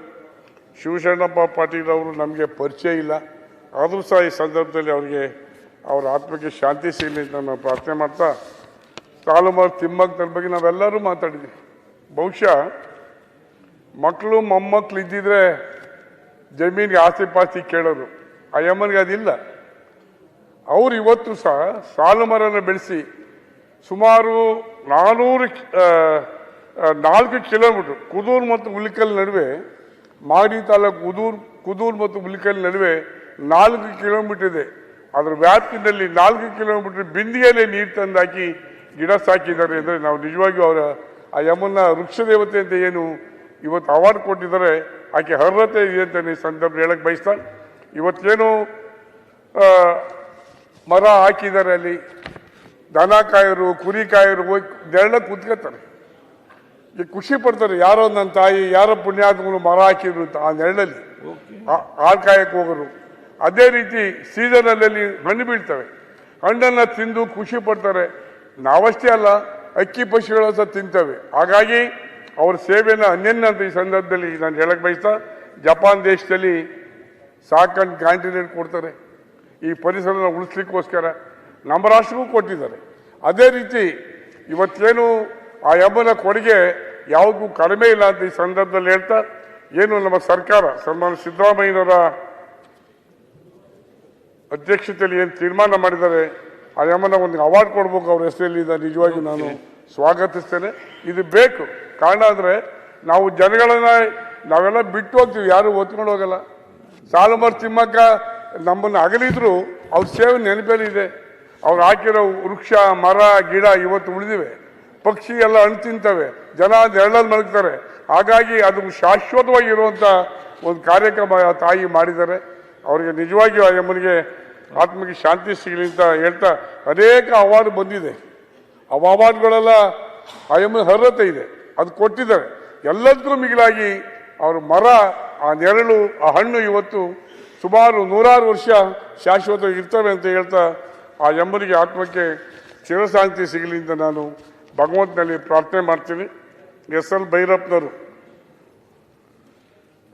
ಶಿವಶರಣಪ್ಪ ಪಾಟೀಲ್ ಅವರು ನಮಗೆ ಪರಿಚಯ ಇಲ್ಲ, ಆದರೂ ಸಹ ಈ ಸಂದರ್ಭದಲ್ಲಿ ಅವರಿಗೆ ಅವರ ಆತ್ಮಕ್ಕೆ ಶಾಂತಿ ಸಿಗಲಿ ಅಂತ ನಾವು ಪ್ರಾರ್ಥನೆ ಮಾಡ್ತಾ, ಸಾಲುಮರದ ತಿಮ್ಮಕ್ಕನ ಬಗ್ಗೆ ನಾವೆಲ್ಲರೂ ಮಾತಾಡಿದ್ವಿ. ಬಹುಶಃ ಮಕ್ಕಳು ಮೊಮ್ಮಕ್ಕಳು ಇದ್ದಿದ್ರೆ ಜಮೀನಿಗೆ ಆಸ್ತಿ ಪಾಸ್ತಿ ಕೇಳೋರು, ಆ ಯಮ್ಮನಿಗೆ ಅದಿಲ್ಲ. ಅವರು ಇವತ್ತು ಸಹ ಸಾಲುಮರನ ಬೆಳೆಸಿ ಸುಮಾರು 404 ಕಿಲೋಮೀಟ್ರ್ ಕುದೂರು ಮತ್ತು ಉಲಿಕಲ್ ನಡುವೆ, ಮಾಗಡಿ ತಾಲೂಕು ಕುದೂರು ಮತ್ತು ಉಲಿಕಲ್ ನಡುವೆ 4 ಕಿಲೋಮೀಟರ್ ಇದೆ. ಅದರ ವ್ಯಾಪ್ತಿನಲ್ಲಿ 4 ಕಿಲೋಮೀಟರ್ ಬಿಂದಿಗೆಯಲ್ಲೇ ನೀರು ತಂದಾಕಿ ಗಿಡ ಸಾಕಿದ್ದಾರೆ ಅಂದರೆ ನಾವು ನಿಜವಾಗಿಯೂ ಅವರ ಆ ಯಮ್ಮನ ವೃಕ್ಷ ದೇವತೆ ಅಂತ ಏನು ಇವತ್ತು ಅವಾರ್ಡ್ ಕೊಟ್ಟಿದ್ದಾರೆ, ಆಕೆ ಅರ್ಹತೆ ಇದೆ ಅಂತ ಈ ಸಂದರ್ಭ ಹೇಳಕ್ಕೆ ಬಯಸ್ತಾರೆ. ಇವತ್ತೇನು ಮರ ಹಾಕಿದ್ದಾರೆ, ಅಲ್ಲಿ ದನ ಕಾಯೋರು, ಕುರಿ ಕಾಯೋರು ಹೋಗಿ ನೆರಳಕ್ಕೆ ಕುತ್ಕೋತಾರೆ, ಖುಷಿ ಪಡ್ತಾರೆ. ಯಾರೋ ನನ್ನ ತಾಯಿ, ಯಾರೋ ಪುಣ್ಯಾತ್ಮಗಳು ಮರ ಹಾಕಿದ್ರು ಅಂತ ಆ ನೆರಳಲ್ಲಿ ಹಾಲು ಕಾಯಕ್ಕೆ ಹೋಗೋರು. ಅದೇ ರೀತಿ ಸೀಸನಲ್ಲಿ ಹಣ್ಣು ಬೀಳ್ತವೆ, ಹಣ್ಣನ್ನು ತಿಂದು ಖುಷಿ ಪಡ್ತಾರೆ. ನಾವಷ್ಟೇ ಅಲ್ಲ, ಅಕ್ಕಿ ಪಕ್ಷಿಗಳು ಸಹ ತಿಂತವೆ. ಹಾಗಾಗಿ ಅವ್ರ ಸೇವೆಯನ್ನು ಅನ್ಯನ್ಯ ಅಂತ ಈ ಸಂದರ್ಭದಲ್ಲಿ ನಾನು ಹೇಳಕ್ ಬಯಸ್ತಾ, ಜಪಾನ್ ದೇಶದಲ್ಲಿ ಸಾಕಂಡ್ ಕ್ಯಾಂಟೀನ್ ಕೊಡ್ತಾರೆ ಈ ಪರಿಸರನ ಉಳಿಸ್ಲಿಕ್ಕೋಸ್ಕರ, ನಮ್ಮ ರಾಷ್ಟ್ರಕ್ಕೂ ಕೊಟ್ಟಿದ್ದಾರೆ. ಅದೇ ರೀತಿ ಇವತ್ತೇನು ಆ ಯಮ್ಮನ ಕೊಡುಗೆ ಯಾವುದೂ ಕಡಿಮೆ ಇಲ್ಲ ಅಂತ ಈ ಸಂದರ್ಭದಲ್ಲಿ ಹೇಳ್ತಾ, ಏನು ನಮ್ಮ ಸರ್ಕಾರ ಸನ್ಮಾನ್ಯ ಸಿದ್ದರಾಮಯ್ಯನವರ ಅಧ್ಯಕ್ಷತೆಯಲ್ಲಿ ಏನು ತೀರ್ಮಾನ ಮಾಡಿದ್ದಾರೆ, ಆ ಯಮ್ಮನ ಒಂದು ಅವಾರ್ಡ್ ಕೊಡ್ಬೇಕು ಅವ್ರ ಹೆಸರಲ್ಲಿ, ನಿಜವಾಗಿ ನಾನು ಸ್ವಾಗತಿಸ್ತೇನೆ. ಇದು ಬೇಕು. ಕಾರಣ ಅಂದರೆ ನಾವು ಜನಗಳನ್ನ ನಾವೆಲ್ಲ ಬಿಟ್ಟು ಹೋಗ್ತೀವಿ, ಯಾರು ಒತ್ಕೊಂಡು ಹೋಗಲ್ಲ. ಸಾಲುಮರ ತಿಮ್ಮಕ್ಕ ನಮ್ಮನ್ನು ಅಗಲಿದ್ರು ಅವ್ರ ಸೇವೆ ನೆನಪಲ್ಲಿದೆ. ಅವ್ರು ಹಾಕಿರೋ ವೃಕ್ಷ ಮರ ಗಿಡ ಇವತ್ತು ಉಳಿದಿವೆ, ಪಕ್ಷಿ ಎಲ್ಲ ಹಣ್ಣು ತಿಂತವೆ, ಜನ ನೆರಳಲ್ಲಿ ಮಲಗ್ತಾರೆ. ಹಾಗಾಗಿ ಅದು ಶಾಶ್ವತವಾಗಿರುವಂಥ ಒಂದು ಕಾರ್ಯಕ್ರಮ ತಾಯಿ ಮಾಡಿದ್ದಾರೆ. ಅವರಿಗೆ ನಿಜವಾಗಿಯೂ ಆ ಯಮ್ಮನಿಗೆ ಆತ್ಮಕ್ಕೆ ಶಾಂತಿ ಸಿಗಲಿ ಅಂತ ಹೇಳ್ತಾ, ಅನೇಕ ಅವಾರ್ಡ್ ಬಂದಿದೆ. ಆ ಅವಾರ್ಡ್ಗಳೆಲ್ಲ ಆ ಯಮ್ಮನ ಅರ್ಹತೆ ಇದೆ, ಅದು ಕೊಟ್ಟಿದ್ದಾರೆ. ಎಲ್ಲದಕ್ಕೂ ಮಿಗಿಲಾಗಿ ಅವ್ರ ಮರ, ಆ ನೆರಳು, ಆ ಹಣ್ಣು ಇವತ್ತು ಸುಮಾರು 100 ವರ್ಷ ಶಾಶ್ವತವಾಗಿ ಇರ್ತವೆ ಅಂತ ಹೇಳ್ತಾ, ಆ ಯಮ್ಮನಿಗೆ ಆತ್ಮಕ್ಕೆ ಚಿರಶಾಂತಿ ಸಿಗಲಿ ಅಂತ ನಾನು ಭಗವಂತನಲ್ಲಿ ಪ್ರಾರ್ಥನೆ ಮಾಡ್ತೀನಿ. ಎಸ್.ಎಲ್. ಭೈರಪ್ಪನವರು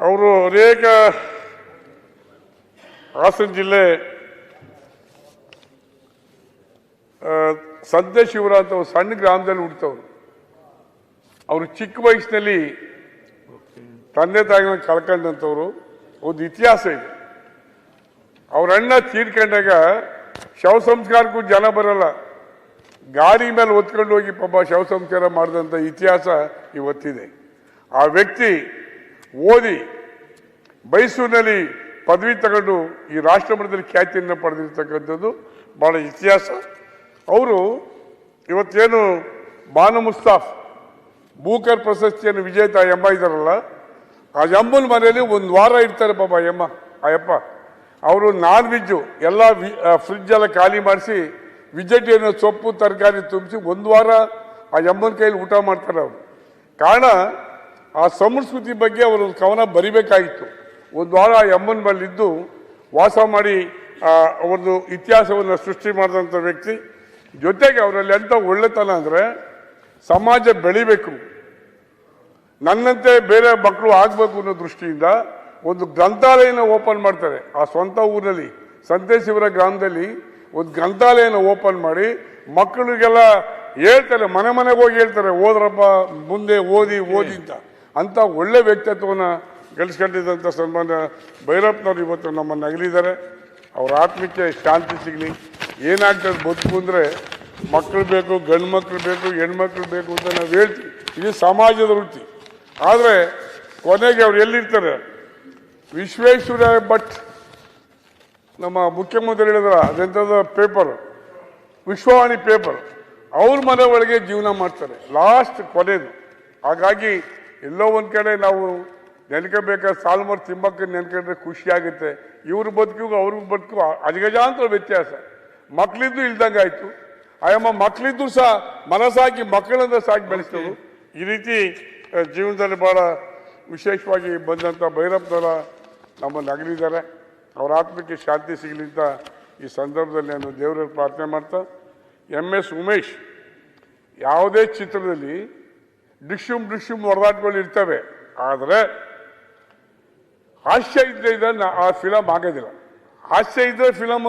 ಅವರು ಅನೇಕ ಹಾಸನ ಜಿಲ್ಲೆ ಸಂದೇಶಿವರ ಅಂತ ಒಂದು ಸಣ್ಣ ಗ್ರಾಮದಲ್ಲಿ ಹುಡ್ತವ್ರು. ಅವರು ಚಿಕ್ಕ ವಯಸ್ಸಿನಲ್ಲಿ ತಂದೆ ತಾಯಿಗಳನ್ನ ಕಳ್ಕೊಂಡಂಥವ್ರು. ಒಂದು ಇತಿಹಾಸ ಇದೆ. ಅವ್ರ ಅಣ್ಣ ತೀರ್ಕೊಂಡಾಗ ಶವ ಸಂಸ್ಕಾರಕ್ಕೂ ಜನ ಬರಲ್ಲ, ಗಾಡಿ ಮೇಲೆ ಹೊತ್ಕೊಂಡು ಹೋಗಿ ಪಾಪ ಶವ ಸಂಸ್ಕಾರ ಮಾಡಿದಂಥ ಇತಿಹಾಸ ಇವತ್ತಿದೆ. ಆ ವ್ಯಕ್ತಿ ಓದಿ ಮೈಸೂರಿನಲ್ಲಿ ಪದವಿ ತಗೊಂಡು ಈ ರಾಷ್ಟ್ರಮಟ್ಟದಲ್ಲಿ ಖ್ಯಾತಿಯನ್ನು ಪಡೆದಿರ್ತಕ್ಕಂಥದ್ದು ಭಾಳ ಇತಿಹಾಸ. ಅವರು ಇವತ್ತೇನು ಬಾನು ಮುಸ್ತಾಫ್ ಬೂಕರ್ ಪ್ರಶಸ್ತಿಯನ್ನು ವಿಜೇತ ಯಮ್ಮ ಇದ್ದಾರಲ್ಲ, ಆ ಯಮ್ಮನ ಮನೆಯಲ್ಲಿ ಒಂದು ವಾರ ಇರ್ತಾರೆ ಪಾಪ ಯಮ್ಮ. ಆ ಯಪ್ಪ ಅವರು ನಾನ್ ವೆಜ್ಜು ಎಲ್ಲ ಫ್ರಿಜ್ ಎಲ್ಲ ಖಾಲಿ ಮಾಡಿಸಿ ವೆಜಿಟೇರಿಯನ್ ಸೊಪ್ಪು ತರಕಾರಿ ತುಂಬಿಸಿ ಒಂದು ವಾರ ಆ ಯಮ್ಮನ ಕೈಯಲ್ಲಿ ಊಟ ಮಾಡ್ತಾರೆ ಅವರು. ಕಾರಣ ಆ ಸಂಸ್ಕೃತಿ ಬಗ್ಗೆ ಅವರು ಕವನ ಬರಿಬೇಕಾಗಿತ್ತು. ಒಂದು ವಾರ ಆ ಯಮ್ಮನ ಬಳಿದ್ದು ವಾಸ ಮಾಡಿ ಒಂದು ಇತಿಹಾಸವನ್ನು ಸೃಷ್ಟಿ ಮಾಡಿದಂಥ ವ್ಯಕ್ತಿ. ಜೊತೆಗೆ ಅವರಲ್ಲಿ ಎಂಥ ಒಳ್ಳೆತನ ಅಂದರೆ ಸಮಾಜ ಬೆಳಿಬೇಕು, ನನ್ನಂತೆ ಬೇರೆ ಮಕ್ಕಳು ಆಗಬೇಕು ಅನ್ನೋ ದೃಷ್ಟಿಯಿಂದ ಒಂದು ಗ್ರಂಥಾಲಯನ ಓಪನ್ ಮಾಡ್ತಾರೆ. ಆ ಸ್ವಂತ ಊರಿನಲ್ಲಿ ಸಂತೇಶಿವರ ಗ್ರಾಮದಲ್ಲಿ ಒಂದು ಗ್ರಂಥಾಲಯನ ಓಪನ್ ಮಾಡಿ ಮಕ್ಕಳಿಗೆಲ್ಲ ಹೇಳ್ತಾರೆ, ಮನೆ ಮನೆಗೆ ಹೋಗಿ ಹೇಳ್ತಾರೆ, ಓದ್ರಪ್ಪ ಮುಂದೆ ಓದಿ ಅಂತ ಒಳ್ಳೆ ವ್ಯಕ್ತಿತ್ವವನ್ನು ಗಳಿಸ್ಕೊಂಡಿದ್ದಂಥ ಸನ್ಮಾನ್ಯ ಭೈರಪ್ಪನವ್ರು ಇವತ್ತು ನಮ್ಮನ್ನು ಅಗಲಿದ್ದಾರೆ. ಅವ್ರ ಆತ್ಮಕ್ಕೆ ಶಾಂತಿ ಸಿಗಲಿ. ಏನಾಗ್ತದೆ ಬದುಕು ಅಂದರೆ ಮಕ್ಕಳು ಬೇಕು, ಗಂಡು ಮಕ್ಕಳು ಬೇಕು, ಹೆಣ್ಮಕ್ಳು ಬೇಕು ಅಂತ ನಾವು ಹೇಳ್ತೀವಿ. ಇದು ಸಮಾಜದ ವೃತ್ತಿ. ಆದರೆ ಕೊನೆಗೆ ಅವ್ರು ಎಲ್ಲಿರ್ತಾರೆ? ವಿಶ್ವೇಶ್ವರಯ್ಯ ಭಟ್ ನಮ್ಮ ಮುಖ್ಯಮಂತ್ರಿ ಹೇಳಿದ್ರ ಅದೆಂಥದ್ದು ಪೇಪರ್, ವಿಶ್ವವಾಣಿ ಪೇಪರ್, ಅವ್ರ ಮನೆ ಒಳಗೆ ಜೀವನ ಮಾಡ್ತಾರೆ ಲಾಸ್ಟ್ ಕೊನೆದು. ಹಾಗಾಗಿ ಎಲ್ಲೋ ಒಂದು ಕಡೆ ನಾವು ನೆನ್ಕೋಬೇಕಾದ್ರೆ ಸಾಲುಮರ ತಿಮ್ಮಕ್ಕ ನೆನ್ಕೊಂಡ್ರೆ ಖುಷಿ ಆಗುತ್ತೆ. ಇವ್ರ ಬದುಕಿಗೂ ಅವ್ರಿಗೂ ಬದುಕು ಅಜಗಜಾಂತರ ವ್ಯತ್ಯಾಸ. ಮಕ್ಕಳಿದ್ದು ಇಲ್ದಂಗೆ ಆಯಿತು. ಆಯಮ್ಮ ಮಕ್ಕಳಿದ್ದು ಸಹ ಮನಸ್ಸಾಕಿ ಮಕ್ಕಳನ್ನ ಸಾಕಿ ಬೆಳೆಸಿದ್ರು. ಈ ರೀತಿ ಜೀವನದಲ್ಲಿ ಭಾಳ ವಿಶೇಷವಾಗಿ ಬಂದಂಥ ಭೈರಪ್ಪನವರ ನಮ್ಮನ್ನು ಅಗಲಿದ್ದಾರೆ. ಅವರ ಆತ್ಮಕ್ಕೆ ಶಾಂತಿ ಸಿಗಲಿ ಅಂತ ಈ ಸಂದರ್ಭದಲ್ಲಿ ನಾನು ದೇವರಲ್ಲಿ ಪ್ರಾರ್ಥನೆ ಮಾಡ್ತಾ, MS ಉಮೇಶ್ ಯಾವುದೇ ಚಿತ್ರದಲ್ಲಿ ಡಿಶುಮ್ ಹೊಡೆದಾಟಗಳು ಇರ್ತವೆ, ಆದರೆ ಹಾಸ್ಯ ಇದ್ದರೆ ಆ ಫಿಲಮ್ ಆಗೋದಿಲ್ಲ. ಹಾಸ್ಯ ಇದ್ದರೆ ಫಿಲಮ್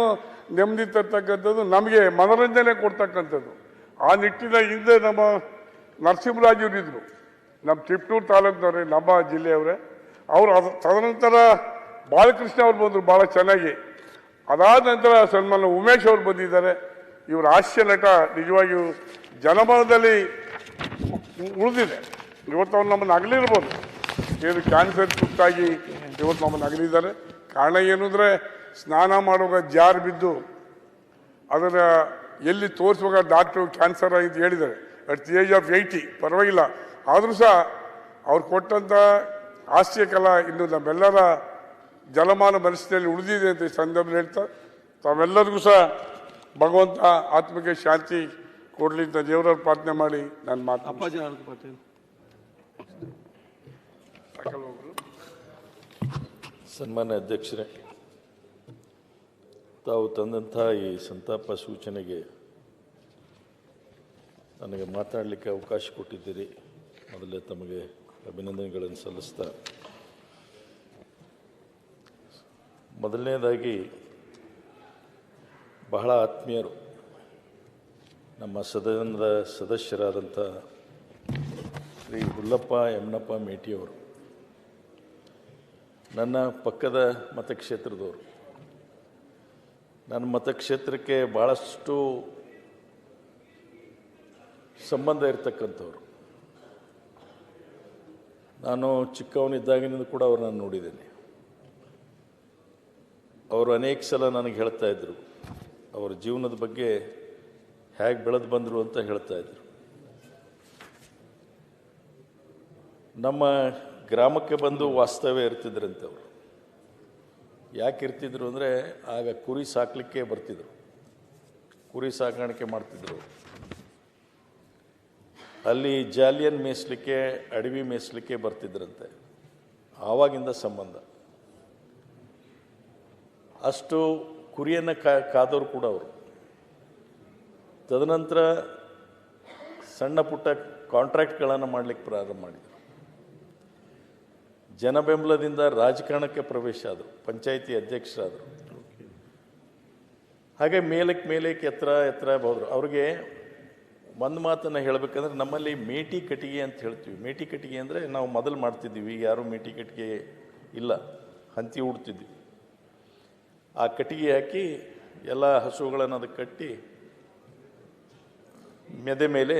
ನೆಮ್ಮದಿ ತರ್ತಕ್ಕಂಥದ್ದು, ನಮಗೆ ಮನೋರಂಜನೆ ಕೊಡ್ತಕ್ಕಂಥದ್ದು. ಆ ನಿಟ್ಟಿನ ಹಿಂದೆ ನಮ್ಮ ನರಸಿಂಹರಾಜರು ನಮ್ಮ ತಿಪ್ಟೂರು ತಾಲೂಕಿನವ್ರೆ, ನಮ್ಮ ಜಿಲ್ಲೆಯವರೇ. ಅವರು ತದನಂತರ ಬಾಲಕೃಷ್ಣ ಅವ್ರು ಬಂದರು ಭಾಳ ಚೆನ್ನಾಗಿ. ಅದಾದ ನಂತರ ಸನ್ಮಾನ ಉಮೇಶ್ ಅವರು ಬಂದಿದ್ದಾರೆ. ಇವರು ಹಾಸ್ಯ ನಟ ನಿಜವಾಗಿಯೂ ಜನಮನದಲ್ಲಿ ಉಳಿದಿದೆ. ಇವತ್ತು ಅವ್ರು ನಮ್ಮನ್ನು ಅಗಲಿರ್ಬೋದು, ಏನು ಕ್ಯಾನ್ಸರ್ ತುತ್ತಾಗಿ ಇವತ್ತು ನಮ್ಮನ್ನು ಅಗಲಿದ್ದಾರೆ. ಕಾರಣ ಏನು ಅಂದರೆ ಸ್ನಾನ ಮಾಡುವಾಗ ಜಾರು ಬಿದ್ದು ಅದನ್ನು ಎಲ್ಲಿ ತೋರಿಸುವಾಗ ಡಾಕ್ಟ್ರು ಕ್ಯಾನ್ಸರ್ ಅಂತ ಹೇಳಿದ್ದಾರೆ. ಅಟ್ ದಿ ಏಜ್ ಆಫ್ 80 ಪರವಾಗಿಲ್ಲ. ಆದರೂ ಸಹ ಅವ್ರು ಕೊಟ್ಟಂಥ ಹಾಸ್ಯ ಕಲಾ ಇನ್ನು ನಮ್ಮೆಲ್ಲರ ಜಲಮಾನ ಮನಸ್ಸಿನಲ್ಲಿ ಉಳಿದಿದೆ ಅಂತ ಈ ಸಂದರ್ಭದಲ್ಲಿ ಹೇಳ್ತಾ, ತಾವೆಲ್ಲರಿಗೂ ಸಹ ಭಗವಂತ ಆತ್ಮಕ್ಕೆ ಶಾಂತಿ ಕೊಡಲಿ ಅಂತ ದೇವರಲ್ಲಿ ಪ್ರಾರ್ಥನೆ ಮಾಡಿ ನಾನು ಮಾತಾಡ್ತೀನಿ. ಸನ್ಮಾನ್ಯ ಅಧ್ಯಕ್ಷರೇ, ತಾವು ತಂದಂಥ ಈ ಸಂತಾಪ ಸೂಚನೆಗೆ ನನಗೆ ಮಾತಾಡಲಿಕ್ಕೆ ಅವಕಾಶ ಕೊಟ್ಟಿದ್ದೀರಿ. ಮೊದಲೇ ತಮಗೆ ಅಭಿನಂದನೆಗಳನ್ನು ಸಲ್ಲಿಸ್ತಾ, ಮೊದಲನೇದಾಗಿ ಬಹಳ ಆತ್ಮೀಯರು ನಮ್ಮ ಸದನದ ಸದಸ್ಯರಾದಂಥ ಶ್ರೀ ಹುಲ್ಲಪ್ಪ ಯಮನಪ್ಪ ಮೇಟಿಯವರು, ನನ್ನ ಪಕ್ಕದ ಮತಕ್ಷೇತ್ರದವರು, ನನ್ನ ಮತಕ್ಷೇತ್ರಕ್ಕೆ ಭಾಳಷ್ಟು ಸಂಬಂಧ ಇರತಕ್ಕಂಥವ್ರು. ನಾನು ಚಿಕ್ಕವನಿದ್ದಾಗಿನಿಂದ ಕೂಡ ಅವ್ರನ್ನ ನೋಡಿದ್ದೇನೆ. ಅವರು ಅನೇಕ ಸಲ ನನಗೆ ಹೇಳ್ತಾ ಇದ್ದರು, ಅವರ ಜೀವನದ ಬಗ್ಗೆ ಹೇಗೆ ಬೆಳೆದು ಬಂದರು ಅಂತ ಹೇಳ್ತಾ ಇದ್ರು. ನಮ್ಮ ಗ್ರಾಮಕ್ಕೆ ಬಂದು ವಾಸ್ತವ್ಯ ಇರ್ತಿದ್ರಂತೆ ಅವರು. ಯಾಕೆ ಇರ್ತಿದ್ರು ಅಂದರೆ ಆಗ ಕುರಿ ಸಾಕಲಿಕ್ಕೆ ಬರ್ತಿದ್ರು, ಕುರಿ ಸಾಕಾಣಿಕೆ ಮಾಡ್ತಿದ್ರು. ಅಲ್ಲಿ ಜಾಲಿಯನ್ ಮೇಯಿಸ್ಲಿಕ್ಕೆ, ಅಡವಿ ಮೇಯಿಸ್ಲಿಕ್ಕೆ ಬರ್ತಿದ್ರಂತೆ. ಆವಾಗಿಂದ ಸಂಬಂಧ. ಅಷ್ಟು ಕುರಿಯನ್ನು ಕಾದವರು ಕೂಡ ಅವರು. ತದನಂತರ ಸಣ್ಣ ಪುಟ್ಟ ಕಾಂಟ್ರಾಕ್ಟ್ಗಳನ್ನು ಮಾಡಲಿಕ್ಕೆ ಪ್ರಾರಂಭ ಮಾಡಿದರು. ಜನಬೆಂಬಲದಿಂದ ರಾಜಕಾರಣಕ್ಕೆ ಪ್ರವೇಶ ಆದರು, ಪಂಚಾಯಿತಿ ಅಧ್ಯಕ್ಷರಾದರು. ಹಾಗೆ ಮೇಲಕ್ಕೆ ಎತ್ತರ ಹೋದರು. ಅವ್ರಿಗೆ ಒಂದು ಮಾತನ್ನು ಹೇಳಬೇಕಂದ್ರೆ, ನಮ್ಮಲ್ಲಿ ಮೇಟಿ ಕಟ್ಟಿಗೆ ಅಂತ ಹೇಳ್ತೀವಿ. ಮೇಟಿ ಕಟ್ಟಿಗೆ ಅಂದರೆ ನಾವು ಮೊದಲು ಮಾಡ್ತಿದ್ದೀವಿ, ಈಗ ಯಾರೂ ಮೇಟಿ ಕಟ್ಟಿಗೆ ಇಲ್ಲ, ಹಂತಿ ಉಡ್ತಿದ್ವಿ. ಆ ಕಟ್ಟಿಗೆ ಹಾಕಿ ಎಲ್ಲ ಹಸುಗಳನ್ನು ಅದಕ್ಕೆ ಕಟ್ಟಿ ಮೆದೆ ಮೇಲೆ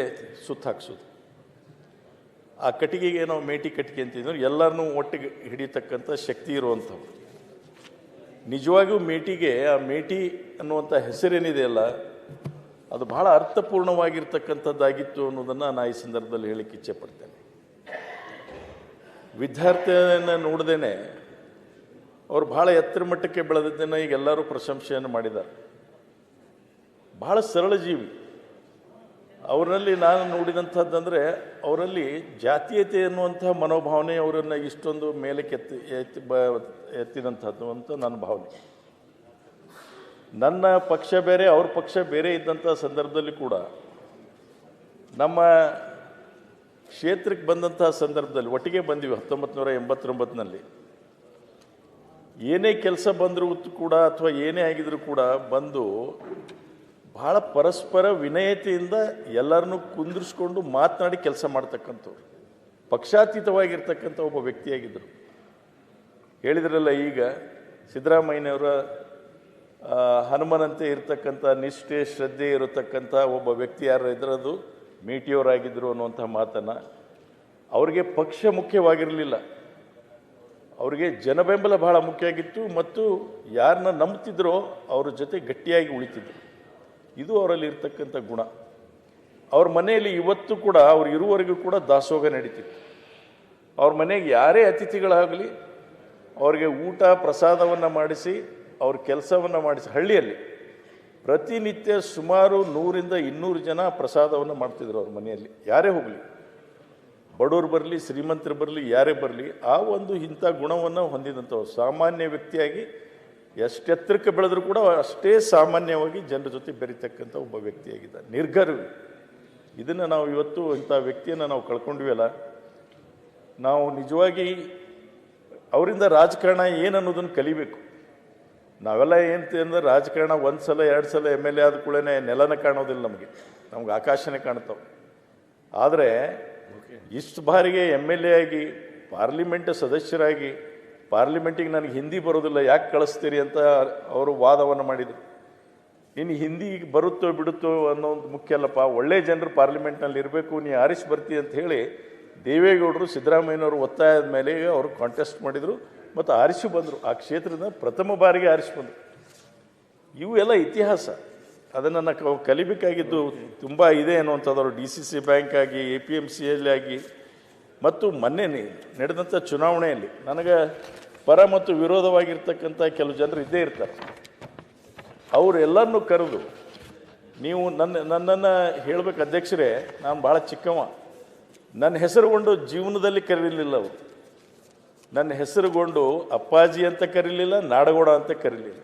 ಸುತ್ತ ಹಾಕ್ಸೋದು. ಆ ಕಟ್ಟಿಗೆಗೆ ನಾವು ಮೇಟಿ ಕಟ್ಟಿಗೆ ಅಂತಿದ್ರು. ಎಲ್ಲರನ್ನೂ ಒಟ್ಟಿಗೆ ಹಿಡಿತಕ್ಕಂಥ ಶಕ್ತಿ ಇರುವಂಥವ್ರು. ನಿಜವಾಗಿಯೂ ಮೇಟಿಗೆ, ಆ ಮೇಟಿ ಅನ್ನುವಂಥ ಹೆಸರೇನಿದೆಯಲ್ಲ, ಅದು ಬಹಳ ಅರ್ಥಪೂರ್ಣವಾಗಿರ್ತಕ್ಕಂಥದ್ದಾಗಿತ್ತು ಅನ್ನೋದನ್ನು ನಾನು ಈ ಸಂದರ್ಭದಲ್ಲಿ ಹೇಳಲಿಕ್ಕೆ ಇಚ್ಛೆ ಪಡ್ತೇನೆ. ವಿದ್ಯಾರ್ಥಿಯನ್ನು ನೋಡ್ದೇನೆ ಅವರು ಬಹಳ ಎತ್ತರ ಮಟ್ಟಕ್ಕೆ ಬೆಳೆದದ್ದನ್ನು ಈಗ ಎಲ್ಲರೂ ಪ್ರಶಂಸೆಯನ್ನು ಮಾಡಿದ್ದಾರೆ. ಬಹಳ ಸರಳ ಜೀವಿ. ಅವರಲ್ಲಿ ನಾನು ನೋಡಿದಂಥದ್ದಂದರೆ, ಅವರಲ್ಲಿ ಜಾತೀಯತೆ ಎನ್ನುವಂಥ ಮನೋಭಾವನೆ ಅವರನ್ನು ಇಷ್ಟೊಂದು ಮೇಲಕ್ಕೆ ಎತ್ತಿದಂಥದ್ದು ಅಂತ ನನ್ನ ಭಾವನೆ. ನನ್ನ ಪಕ್ಷ ಬೇರೆ, ಅವ್ರ ಪಕ್ಷ ಬೇರೆ ಇದ್ದಂಥ ಸಂದರ್ಭದಲ್ಲಿ ಕೂಡ, ನಮ್ಮ ಕ್ಷೇತ್ರಕ್ಕೆ ಬಂದಂಥ ಸಂದರ್ಭದಲ್ಲಿ ಒಟ್ಟಿಗೆ ಬಂದಿವಿ 1989ನಲ್ಲಿ. ಏನೇ ಕೆಲಸ ಬಂದರೂ ಕೂಡ ಅಥವಾ ಏನೇ ಆಗಿದ್ರು ಕೂಡ ಬಂದು ಬಹಳ ಪರಸ್ಪರ ವಿನಯತೆಯಿಂದ ಎಲ್ಲರನ್ನೂ ಕುಂದಿರಿಸ್ಕೊಂಡು ಮಾತನಾಡಿ ಕೆಲಸ ಮಾಡ್ತಕ್ಕಂಥವ್ರು. ಪಕ್ಷಾತೀತವಾಗಿರ್ತಕ್ಕಂಥ ಒಬ್ಬ ವ್ಯಕ್ತಿಯಾಗಿದ್ದರು. ಹೇಳಿದ್ರಲ್ಲ, ಈಗ ಸಿದ್ದರಾಮಯ್ಯನವರ ಹನುಮನಂತೆ ಇರತಕ್ಕಂಥ ನಿಷ್ಠೆ, ಶ್ರದ್ಧೆ ಇರತಕ್ಕಂಥ ಒಬ್ಬ ವ್ಯಕ್ತಿ ಯಾರು ಇದ್ರದು ಮೇಟಿಯವರಾಗಿದ್ದರು ಅನ್ನುವಂಥ ಮಾತನ್ನು. ಅವ್ರಿಗೆ ಪಕ್ಷ ಮುಖ್ಯವಾಗಿರಲಿಲ್ಲ, ಅವ್ರಿಗೆ ಜನಬೆಂಬಲ ಬಹಳ ಮುಖ್ಯ ಆಗಿತ್ತು. ಮತ್ತು ಯಾರನ್ನ ನಂಬ್ತಿದ್ರೋ ಅವ್ರ ಜೊತೆ ಗಟ್ಟಿಯಾಗಿ ಉಳಿತಿದ್ರು. ಇದು ಅವರಲ್ಲಿ ಇರ್ತಕ್ಕಂಥ ಗುಣ. ಅವ್ರ ಮನೆಯಲ್ಲಿ ಇವತ್ತು ಕೂಡ, ಅವ್ರು ಇರುವವರೆಗೂ ಕೂಡ ದಾಸೋಹ ನಡೀತಿತ್ತು. ಅವ್ರ ಮನೆಗೆ ಯಾರೇ ಅತಿಥಿಗಳಾಗಲಿ ಅವ್ರಿಗೆ ಊಟ ಪ್ರಸಾದವನ್ನು ಮಾಡಿಸಿ, ಅವ್ರ ಕೆಲಸವನ್ನು ಮಾಡಿಸಿ, ಹಳ್ಳಿಯಲ್ಲಿ ಪ್ರತಿನಿತ್ಯ ಸುಮಾರು 100-200 ಜನ ಪ್ರಸಾದವನ್ನು ಮಾಡ್ತಿದ್ರು ಅವ್ರ ಮನೆಯಲ್ಲಿ. ಯಾರೇ ಹೋಗಲಿ, ಬಡವರು ಬರಲಿ, ಶ್ರೀಮಂತರು ಬರಲಿ, ಯಾರೇ ಬರಲಿ, ಆ ಒಂದು ಇಂಥ ಗುಣವನ್ನು ಹೊಂದಿದಂಥವ್ರು. ಸಾಮಾನ್ಯ ವ್ಯಕ್ತಿಯಾಗಿ ಎಷ್ಟೆತ್ತರಕ್ಕೆ ಬೆಳೆದರೂ ಕೂಡ ಅಷ್ಟೇ ಸಾಮಾನ್ಯವಾಗಿ ಜನರ ಜೊತೆ ಬೆರೀತಕ್ಕಂಥ ಒಬ್ಬ ವ್ಯಕ್ತಿಯಾಗಿದ್ದ. ನಿರ್ಗರ್ವಿ. ಇದನ್ನು ನಾವು ಇವತ್ತು ಇಂಥ ವ್ಯಕ್ತಿಯನ್ನು ನಾವು ಕಳ್ಕೊಂಡ್ವಲ್ಲ. ನಾವು ನಿಜವಾಗಿ ಅವರಿಂದ ರಾಜಕಾರಣ ಏನನ್ನೋದನ್ನು ಕಲಿಬೇಕು. ನಾವೆಲ್ಲ ಏನಂದ್ರೆ ರಾಜಕಾರಣ 1 ಸಲ 2 ಸಲ MLA ಆದ ಕೂಡಲೇ ನೆಲನ ಕಾಣೋದಿಲ್ಲ, ನಮ್ಗೆ ಆಕಾಶನೇ ಕಾಣ್ತಾವೆ. ಆದರೆ ಇಷ್ಟು ಬಾರಿಗೆ MLA ಆಗಿ, ಪಾರ್ಲಿಮೆಂಟ್ ಸದಸ್ಯರಾಗಿ, ಪಾರ್ಲಿಮೆಂಟಿಗೆ ನನಗೆ ಹಿಂದಿ ಬರೋದಿಲ್ಲ, ಯಾಕೆ ಕಳಿಸ್ತೀರಿ ಅಂತ ಅವರು ವಾದವನ್ನು ಮಾಡಿದರು. ಇನ್ನು ಹಿಂದಿ ಬರುತ್ತೋ ಬಿಡುತ್ತೋ ಅನ್ನೋದು ಮುಖ್ಯ ಅಲ್ಲಪ್ಪ, ಒಳ್ಳೆ ಜನರು ಪಾರ್ಲಿಮೆಂಟ್ನಲ್ಲಿ ಇರಬೇಕು, ನೀ ಆರಿಸಿ ಬರ್ತೀವಿ ಅಂತ ಹೇಳಿ ದೇವೇಗೌಡರು ಸಿದ್ದರಾಮಯ್ಯನವರು ಒತ್ತಾಯದ ಮೇಲೆ ಅವರು ಕಾಂಟೆಸ್ಟ್ ಮಾಡಿದರು ಮತ್ತು ಆರಿಸಿ ಬಂದರು. ಆ ಕ್ಷೇತ್ರದ ಪ್ರಥಮ ಬಾರಿಗೆ ಆರಿಸಿ ಬಂದರು. ಇವು ಎಲ್ಲ ಇತಿಹಾಸ. ಅದನ್ನು ನಾವು ಕಲಿಬೇಕಾಗಿದ್ದು ತುಂಬ ಇದೆ ಅನ್ನುವಂಥದ್ದು. DCC ಬ್ಯಾಂಕ್ ಆಗಿ, APMCL ಆಗಿ, ಮತ್ತು ಮೊನ್ನೆ ನಡೆದಂಥ ಚುನಾವಣೆಯಲ್ಲಿ ನನಗೆ ಪರ ಮತ್ತು ವಿರೋಧವಾಗಿರ್ತಕ್ಕಂಥ ಕೆಲವು ಜನರು ಇದ್ದೇ ಇರ್ತಾರೆ. ಅವರೆಲ್ಲರನ್ನೂ ಕರೆದು, ನೀವು ನನ್ನನ್ನು ಹೇಳಬೇಕು ಅಧ್ಯಕ್ಷರೇ, ನಾನು ಭಾಳ ಚಿಕ್ಕವ, ನನ್ನ ಹೆಸರುಗೊಂಡು ಜೀವನದಲ್ಲಿ ಕರೀಲಿಲ್ಲ. ಅವರು ನನ್ನ ಹೆಸರುಗೊಂಡು ಅಪ್ಪಾಜಿ ಅಂತ ಕರೀಲಿಲ್ಲ, ನಾಡಗೌಡ ಅಂತ ಕರೀಲಿಲ್ಲ.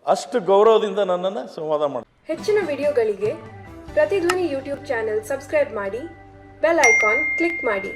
ಅಷ್ಟು ಗೌರವದಿಂದ ನನ್ನನ್ನು ಸಂವಾದ ಮಾಡಿ. ಹೆಚ್ಚಿನ ವಿಡಿಯೋಗಳಿಗೆ ಪ್ರತಿಧ್ವನಿ ಯೂಟ್ಯೂಬ್ ಚಾನೆಲ್ ಸಬ್ಸ್ಕ್ರೈಬ್ ಮಾಡಿ, ಬೆಲ್ ಐಕಾನ್ ಕ್ಲಿಕ್ ಮಾಡಿ.